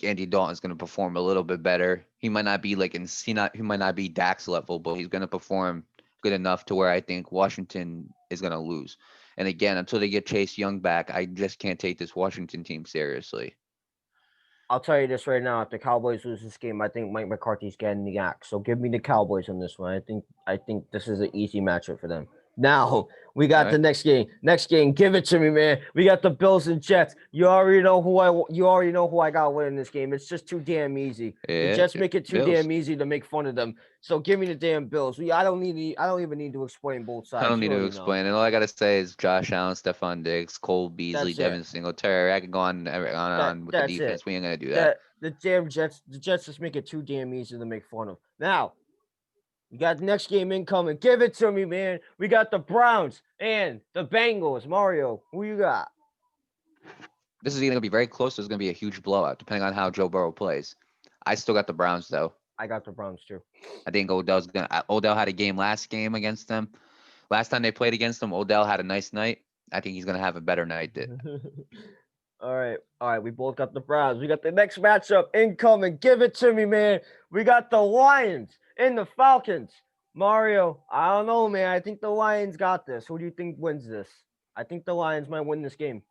Andy Dalton's gonna perform a little bit better. He might not be like he might not be Dak's level, but he's gonna perform good enough to where I think Washington is gonna lose. And again, until they get Chase Young back, I just can't take this Washington team seriously. I'll tell you this right now: if the Cowboys lose this game, I think Mike McCarthy's getting the axe. So give me the Cowboys on this one. I think this is an easy matchup for them. Now we All got the right. next game. Next game, give it to me, man. We got the Bills and Jets. You already know who I got winning this game. It's just too damn easy. The Yeah, Jets make it too Bills. damn easy to make fun of them. So give me the damn Bills. I don't even need to explain both I don't sides. need You to already know. explain it. All I gotta say is Josh Allen, Stephon Diggs, Cole Beasley, That's it. Devin Singletary. I could go on and on with the That's defense. it. We ain't gonna do that. The Jets just make it too damn easy to make fun of. Now we got the next game incoming. Give it to me, man. We got the Browns and the Bengals. Mario, who you got? This is gonna be very close. There's gonna be a huge blowout, depending on how Joe Burrow plays. I still got the Browns though. I got the Browns too. I think Odell had a last game against them. Last time they played against them, Odell had a nice night. I think he's gonna have a better night. All right. We both got the Browns. We got the next matchup incoming. Give it to me, man. We got the Lions and the Falcons. Mario, I don't know, man. I think the Lions got this. Who do you think wins this? I think the Lions might win this game.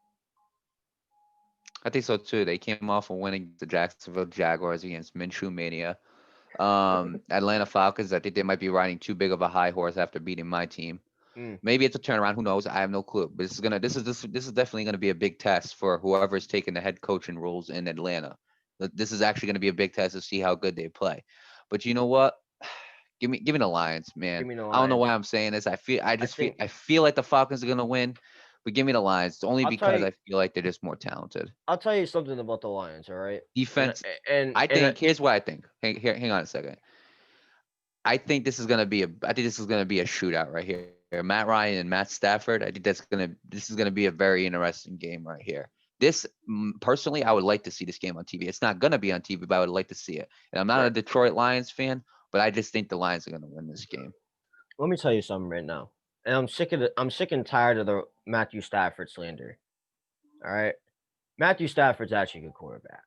I think so too. They came off a win against the Jacksonville Jaguars against Minshew Mania. Atlanta Falcons. I think they might be riding too big of a high horse after beating my team. Mm. Maybe it's a turnaround. Who knows? I have no clue. But this is definitely gonna be a big test for whoever's taking the head coaching roles in Atlanta. This is actually gonna be a big test to see how good they play. But you know what? Give me the Lions, Give man. me the I don't know Lions. why I'm saying this. I think I feel like the Falcons are gonna win, but give me the Lions. It's only I'll tell because you I feel like they're just more talented. I'll tell you something about the Lions, all right? And Defense. and I and think here's what I think. Hang on a second. I think this is gonna be a shootout right here. Matt Ryan and Matt Stafford. I think this is gonna be a very interesting game right here. Personally, I would like to see this game on TV. It's not gonna be on TV, but I would like to see it. And I'm not a right. Detroit Lions fan, but I just think the Lions are gonna win this game. Let me tell you something right now. And I'm sick and tired of the Matthew Stafford slander. All right. Matthew Stafford's actually a good quarterback.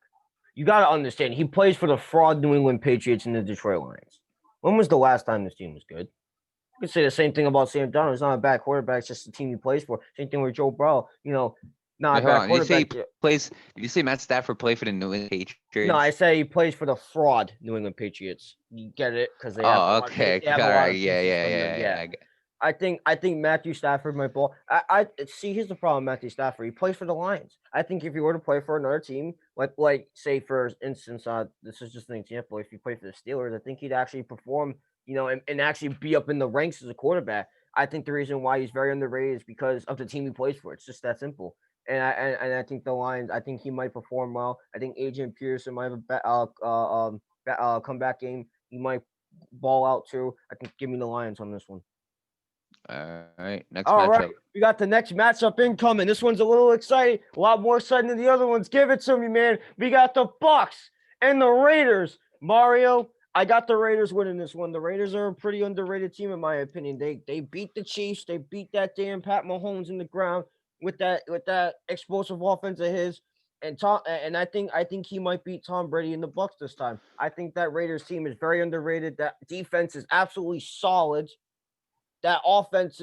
You got to understand, he plays for the fraud New England Patriots and the Detroit Lions. When was the last time this team was good? You could say the same thing about Sam Darnold. He's not a bad quarterback. It's just the team he plays for. Same thing with Joe Burrow. Not Wait, a hold bad on. Did you say quarterback. he plays? Did you say Matt Stafford play for the New England No, I Patriots? say he plays for the fraud New England Patriots. You get it? Because they have a Oh, lot. They okay. have a All lot right. of Yeah, pieces yeah, from them. yeah, Yeah. yeah. I think Matthew Stafford might ball. I see. Here's the problem, Matthew Stafford. He plays for the Lions. I think if he were to play for another team, like say for instance, this is just an example. If you play for the Steelers, I think he'd actually perform. And actually be up in the ranks as a quarterback. I think the reason why he's very underrated is because of the team he plays for. It's just that simple. And I think the Lions. I think he might perform well. I think Adrian Peterson might have comeback game. He might ball out too. I think give me the Lions on this one. All right. Next All right, matchup. we got the next matchup incoming. This one's a little exciting, a lot more exciting than the other ones. Give it to me, man. We got the Bucks and the Raiders. Mario, I got the Raiders winning this one. The Raiders are a pretty underrated team, in my opinion. They beat the Chiefs. They beat that damn Pat Mahomes in the ground with that explosive offense of his. And I think he might beat Tom Brady in the Bucks this time. I think that Raiders team is very underrated. That defense is absolutely solid. That offense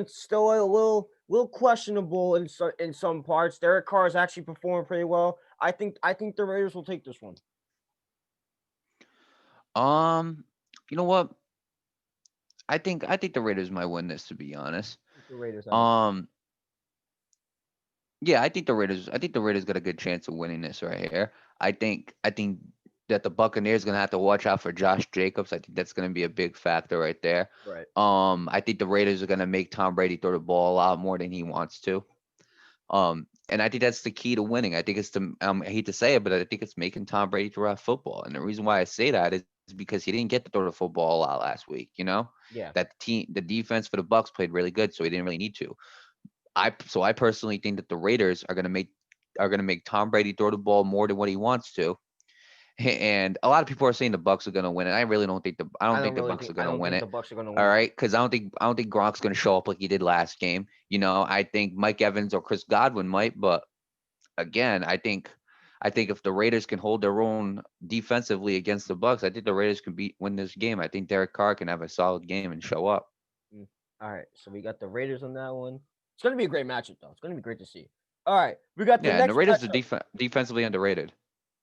still a little questionable in some parts. Derek Carr is actually performing pretty well. I think the Raiders will take this one. Um, you know what? I think the Raiders might win this. To be honest. The Raiders have it. Um, yeah, I think the Raiders got a good chance of winning this right here. I think that the Buccaneers going to have to watch out for Josh Jacobs. I think that's going to be a big factor right there. Right. I think the Raiders are going to make Tom Brady throw the ball a lot more than he wants to. And I think that's the key to winning. I think it's I hate to say it, but I think it's making Tom Brady throw out football. And the reason why I say that is because he didn't get to throw the football a lot last week. Yeah. That the defense for the Bucs played really good, so he didn't really need to. I personally think that the Raiders are gonna make Tom Brady throw the ball more than what he wants to. And a lot of people are saying the Bucs are gonna win, and I really don't think the Bucs are I gonna don't win think it. the Bucks are gonna All win. right, because I don't think Gronk's gonna show up like he did last game. I think Mike Evans or Chris Godwin might, but again, I think if the Raiders can hold their own defensively against the Bucs, I think the Raiders can win this game. I think Derek Carr can have a solid game and show up. Mm. All right, so we got the Raiders on that one. It's gonna be a great matchup, though. It's gonna be great to see. All right, we got the Yeah, and the next Raiders are matchup. defensively underrated.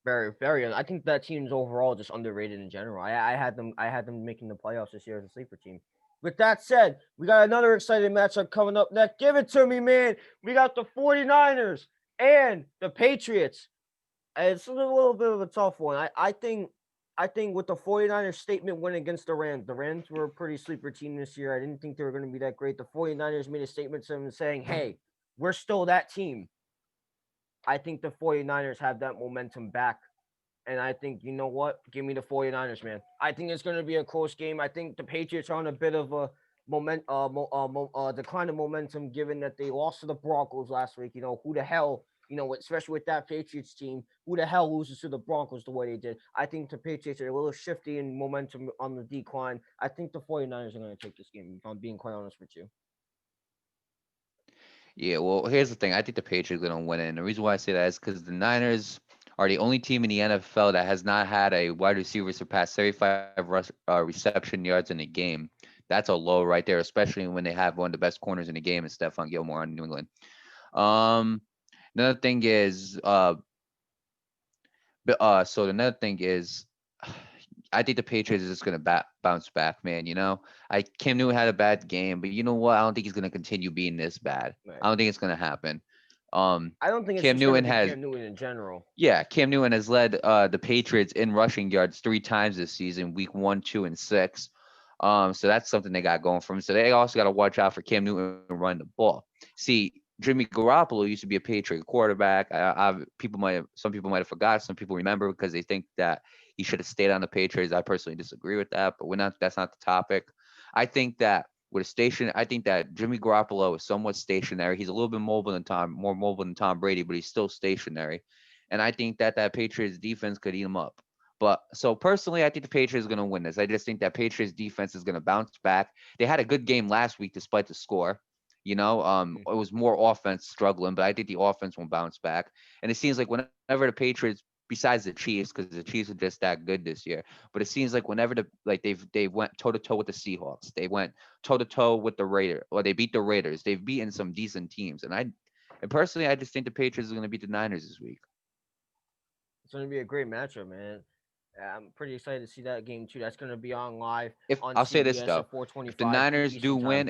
Very, very. I think that team's overall just underrated in general. I had them making the playoffs this year as a sleeper team. With that said, we got another exciting matchup coming up next. Give it to me, man. We got the 49ers and the Patriots. And it's a little bit of a tough one. I think with the 49ers statement win against the Rams were a pretty sleeper team this year. I didn't think they were going to be that great. The 49ers made a statement to them saying, hey, we're still that team. I think the 49ers have that momentum back. And I think, you know what? Give me the 49ers, man. I think it's going to be a close game. I think the Patriots are on a bit of a decline of momentum given that they lost to the Broncos last week. Who the hell, especially with that Patriots team, who the hell loses to the Broncos the way they did? I think the Patriots are a little shifty in momentum on the decline. I think the 49ers are going to take this game, if I'm being quite honest with you. Yeah, well, here's the thing. I think the Patriots are going to win it. And the reason why I say that is because the Niners are the only team in the NFL that has not had a wide receiver surpass 35 reception yards in a game. That's a low right there, especially when they have one of the best corners in the game, is Stephon Gilmore on New England. Um, another thing is, another thing is, I think the Patriots is just going to bounce back, man. Cam Newton had a bad game, but you know what? I don't think he's going to continue being this bad. Right. I don't think it's going to happen. Um, I don't think it's Cam just going to Newton be has, Cam Newton in general. yeah, Cam Newton has led the Patriots in rushing yards 3 times this season, week 1, 2, and 6. So that's something they got going for them. So they also got to watch out for Cam Newton running the ball. See, Jimmy Garoppolo used to be a Patriot quarterback. Some people might have forgot. Some people remember because they think that he should have stayed on the Patriots. I personally disagree with that, but that's not the topic. I think that I think that Jimmy Garoppolo is somewhat stationary. He's a little bit more mobile than Tom Brady, but he's still stationary. And I think that Patriots defense could eat him up. But so personally, I think the Patriots are going to win this. I just think that Patriots defense is going to bounce back. They had a good game last week despite the score. It was more offense struggling, but I think the offense will bounce back. And it seems like whenever the Patriots, besides the Chiefs, because the Chiefs are just that good this year, but it seems like whenever they went toe to toe with the Seahawks, they went toe to toe with the Raiders, or they beat the Raiders. They've beaten some decent teams, and personally, I just think the Patriots are going to beat the Niners this week. It's going to be a great matchup, man. I'm pretty excited to see that game too. That's going to be on live If on I'll say this CBS though, at if the 4:25 Niners do Eastern time. win,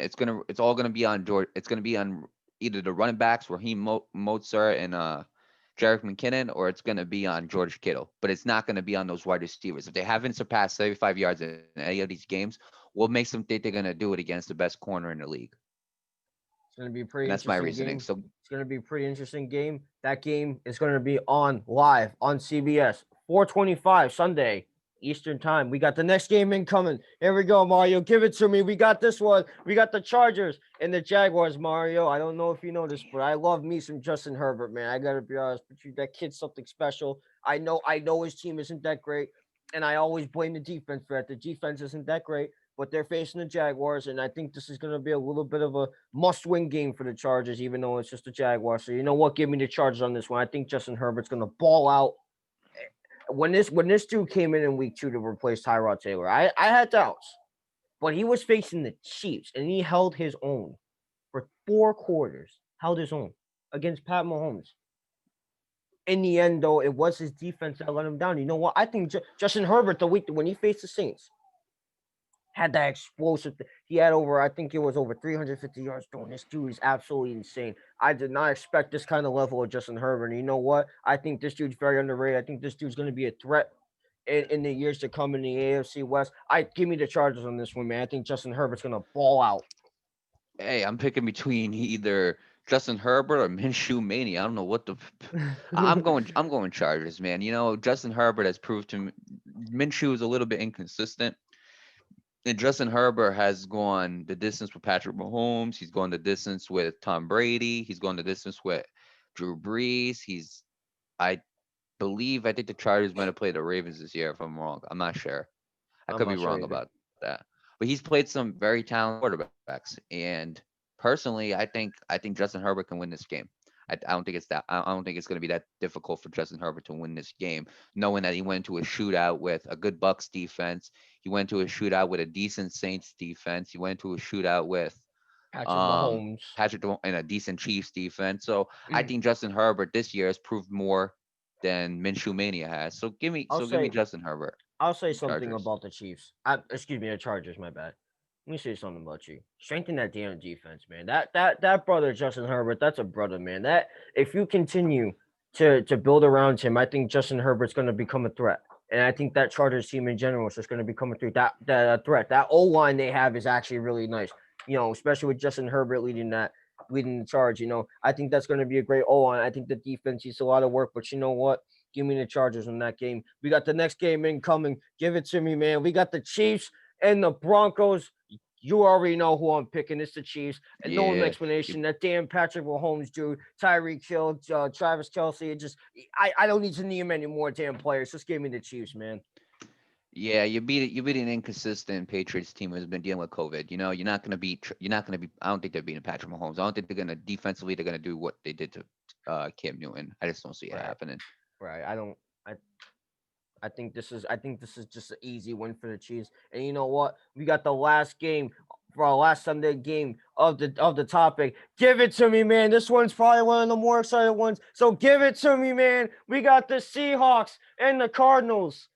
it's all gonna be on George. It's gonna be on either the running backs Raheem Mozart and Jerick McKinnon, or it's gonna be on George Kittle. But it's not gonna be on those wide receivers. If they haven't surpassed 75 yards in any of these games, what makes them think they're gonna do it against the best corner in the league? It's going to be a And pretty that's my interesting reasoning. game. So It's going to be a pretty interesting game. That game is going to be on live on CBS 4:25 Sunday Eastern time. We got the next game incoming. Here we go, Mario. Give it to me. We got this one. We got the Chargers and the Jaguars, Mario. I don't know if you know this, but I love me some Justin Herbert, man. I gotta be honest with you. That kid's something special. I know his team isn't that great, and I always blame the defense for that. The defense isn't that great, but they're facing the Jaguars, and I think this is going to be a little bit of a must-win game for the Chargers, even though it's just the Jaguars. So you know what? Give me the Chargers on this one. I think Justin Herbert's going to ball out. When this dude came in week 2 to replace Tyrod Taylor, I had doubts, but he was facing the Chiefs, and he held his own for 4 quarters. Held his own against Pat Mahomes. In the end, though, it was his defense that let him down. You know what? I think Justin Herbert, the week when he faced the Saints, had that explosive. He had I think it was over 350 yards throwing. This dude is absolutely insane. I did not expect this kind of level of Justin Herbert. And you know what? I think this dude's very underrated. I think this dude's going to be a threat in the years to come in the AFC West. I give me the Chargers on this one, man. I think Justin Herbert's gonna ball out. Hey, I'm picking between either Justin Herbert or Minshew Mania. I don't know what the. I'm going Chargers, man. You know, Justin Herbert has proved to me Minshew is a little bit inconsistent. And Justin Herbert has gone the distance with Patrick Mahomes. He's gone the distance with Tom Brady. He's gone the distance with Drew Brees. I I think the Chargers might have played the Ravens this year, if I'm wrong. I'm not sure. I I'm could be not sure wrong either. about that. But he's played some very talented quarterbacks. And personally, I think Justin Herbert can win this game. I don't think I don't think it's going to be that difficult for Justin Herbert to win this game, knowing that he went to a shootout with a good Bucks defense. He went to a shootout with a decent Saints defense. He went to a shootout with Patrick Mahomes. And a decent Chiefs defense. So I Mm, think Justin Herbert this year has proved more than Minshew Mania has. I'll Give me say Justin Herbert. I'll say something Chargers. about the Chiefs. Excuse me, the Chargers. My bad. Let me say something about you. Strengthen that damn defense, man. That brother Justin Herbert, that's a brother, man. That if you continue to build around him, I think Justin Herbert's going to become a threat. And I think that Chargers team in general is just going to become a threat. That threat. That O line they have is actually really nice. You know, especially with Justin Herbert leading the charge. You know, I think that's going to be a great O line. I think the defense needs a lot of work, but you know what? Give me the Chargers in that game. We got the next game incoming. Give it to me, man. We got the Chiefs and the Broncos. You already know who I'm picking. It's the Chiefs. And no Yeah. explanation. That damn Patrick Mahomes dude, Tyreek Hill, Travis Kelsey. I don't need to name any more damn players. Just give me the Chiefs, man. Yeah, you beat an inconsistent Patriots team who's been dealing with COVID. You know, you're not gonna be I don't think they're beating Patrick Mahomes. I don't think they're gonna defensively they're gonna do what they did to Cam Newton. I just don't see it Right, happening. right. I don't. I think this is just an easy win for the Chiefs. And you know what? We got the last game for our last Sunday game of the topic. Give it to me, man. This one's probably one of the more exciting ones. So give it to me, man. We got the Seahawks and the Cardinals.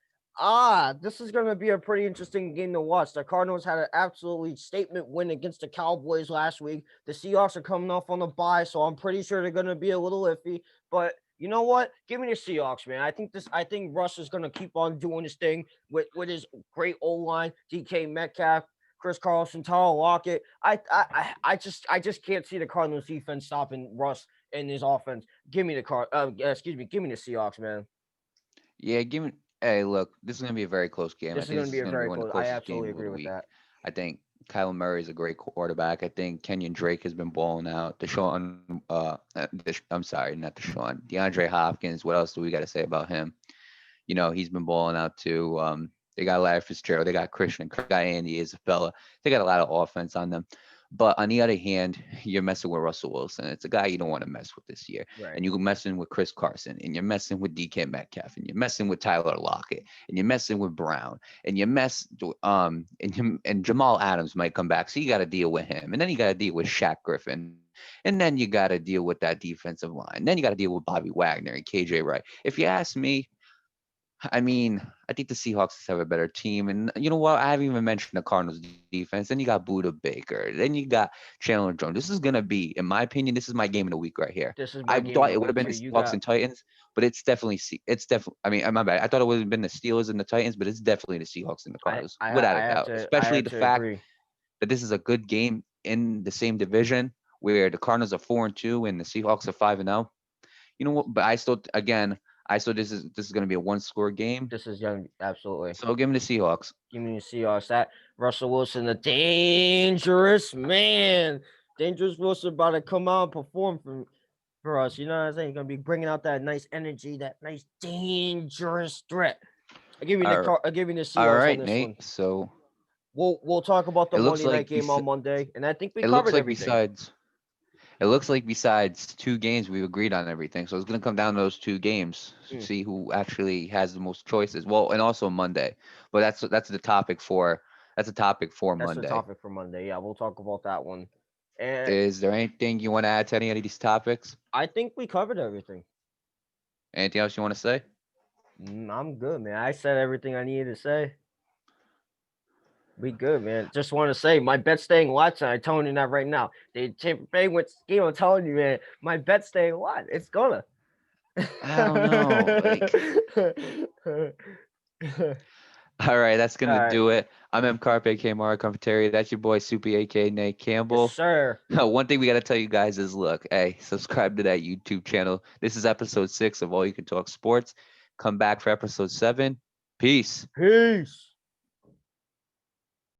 This is going to be a pretty interesting game to watch. The Cardinals had an absolutely statement win against the Cowboys last week. The Seahawks are coming off on a bye, so I'm pretty sure they're going to be a little iffy. But you know what? Give me the Seahawks, man. I think Russ is gonna keep on doing his thing with his great O line, DK Metcalf, Chris Carlson, Tyler Lockett. I just can't see the Cardinals defense stopping Russ and his offense. Give me the give me the Seahawks, man. Yeah, give me hey, look, this is gonna be a very close game. I This is think gonna this be is a gonna be very one of the close. I closest absolutely games of agree the with week. that. I think Kyler Murray is a great quarterback. I think Kenyon Drake has been balling out. I'm sorry, not Deshaun. DeAndre Hopkins. What else do we got to say about him? You know, he's been balling out too. They got Larry Fitzgerald, they got Christian, they got Andy Isabella. They got a lot of offense on them. But on the other hand, you're messing with Russell Wilson. It's a guy you don't want to mess with this year. Right. And you're messing with Chris Carson, and you're messing with DK Metcalf, and you're messing with Tyler Lockett, and you're messing with Brown, and and Jamal Adams might come back. So you got to deal with him. And then you got to deal with Shaq Griffin. And then you got to deal with that defensive line. Then you got to deal with Bobby Wagner and KJ Wright. If you ask me, I mean, I think the Seahawks have a better team. And you know what? I haven't even mentioned the Cardinals defense. Then you got Buda Baker. Then you got Chandler Jones. This is going to be, in my opinion, this is my game of the week right here. This is my I game of thought the it would have week been too. the You Seahawks got and Titans, but I mean, my bad. I thought it would have been the Steelers and the Titans, but it's definitely the Seahawks and the Cardinals, without a doubt. I Especially have the to fact agree. that this is a good game in the same division where the Cardinals are 4-2 and the Seahawks are 5-0. You know what? But I still this is going to be a one-score game. This is young, absolutely. So give me the Seahawks. Give me the Seahawks. That Russell Wilson, the dangerous man. Dangerous Wilson about to come out and perform for us. You know what I'm saying? He's gonna be bringing out that nice energy, that nice dangerous threat. All I give you the all Seahawks on right, this one. Nate. So We'll talk about the it looks Monday night like game on Monday, and I think we it looks covered like everything. besides two games we've agreed on everything. So it's going to come down to those two games to Mm, see who actually has the most choices. Well, and also Monday. But that's a topic for that's the Monday. topic for Monday. Yeah, we'll talk about that one. And Is there anything you want to add to any of these topics? I think we covered everything. Anything else you want to say? I'm good, man. I said everything I needed to say. We good, man. Just want to say my bet's staying live tonight. I'm telling you that right now. The Tampa Bay went game. I'm telling you, man. My bet's staying live. It's gonna. I don't know. Like All right, that's All gonna right. do it. I'm M-Carp, aka Mario Commentary. That's your boy Soupy, aka Nate Yes, Campbell. sir. One thing we gotta tell you guys is, look, hey, subscribe to that YouTube channel. This is episode 6 of All You Can Talk Sports. Come back for episode 7. Peace. Peace.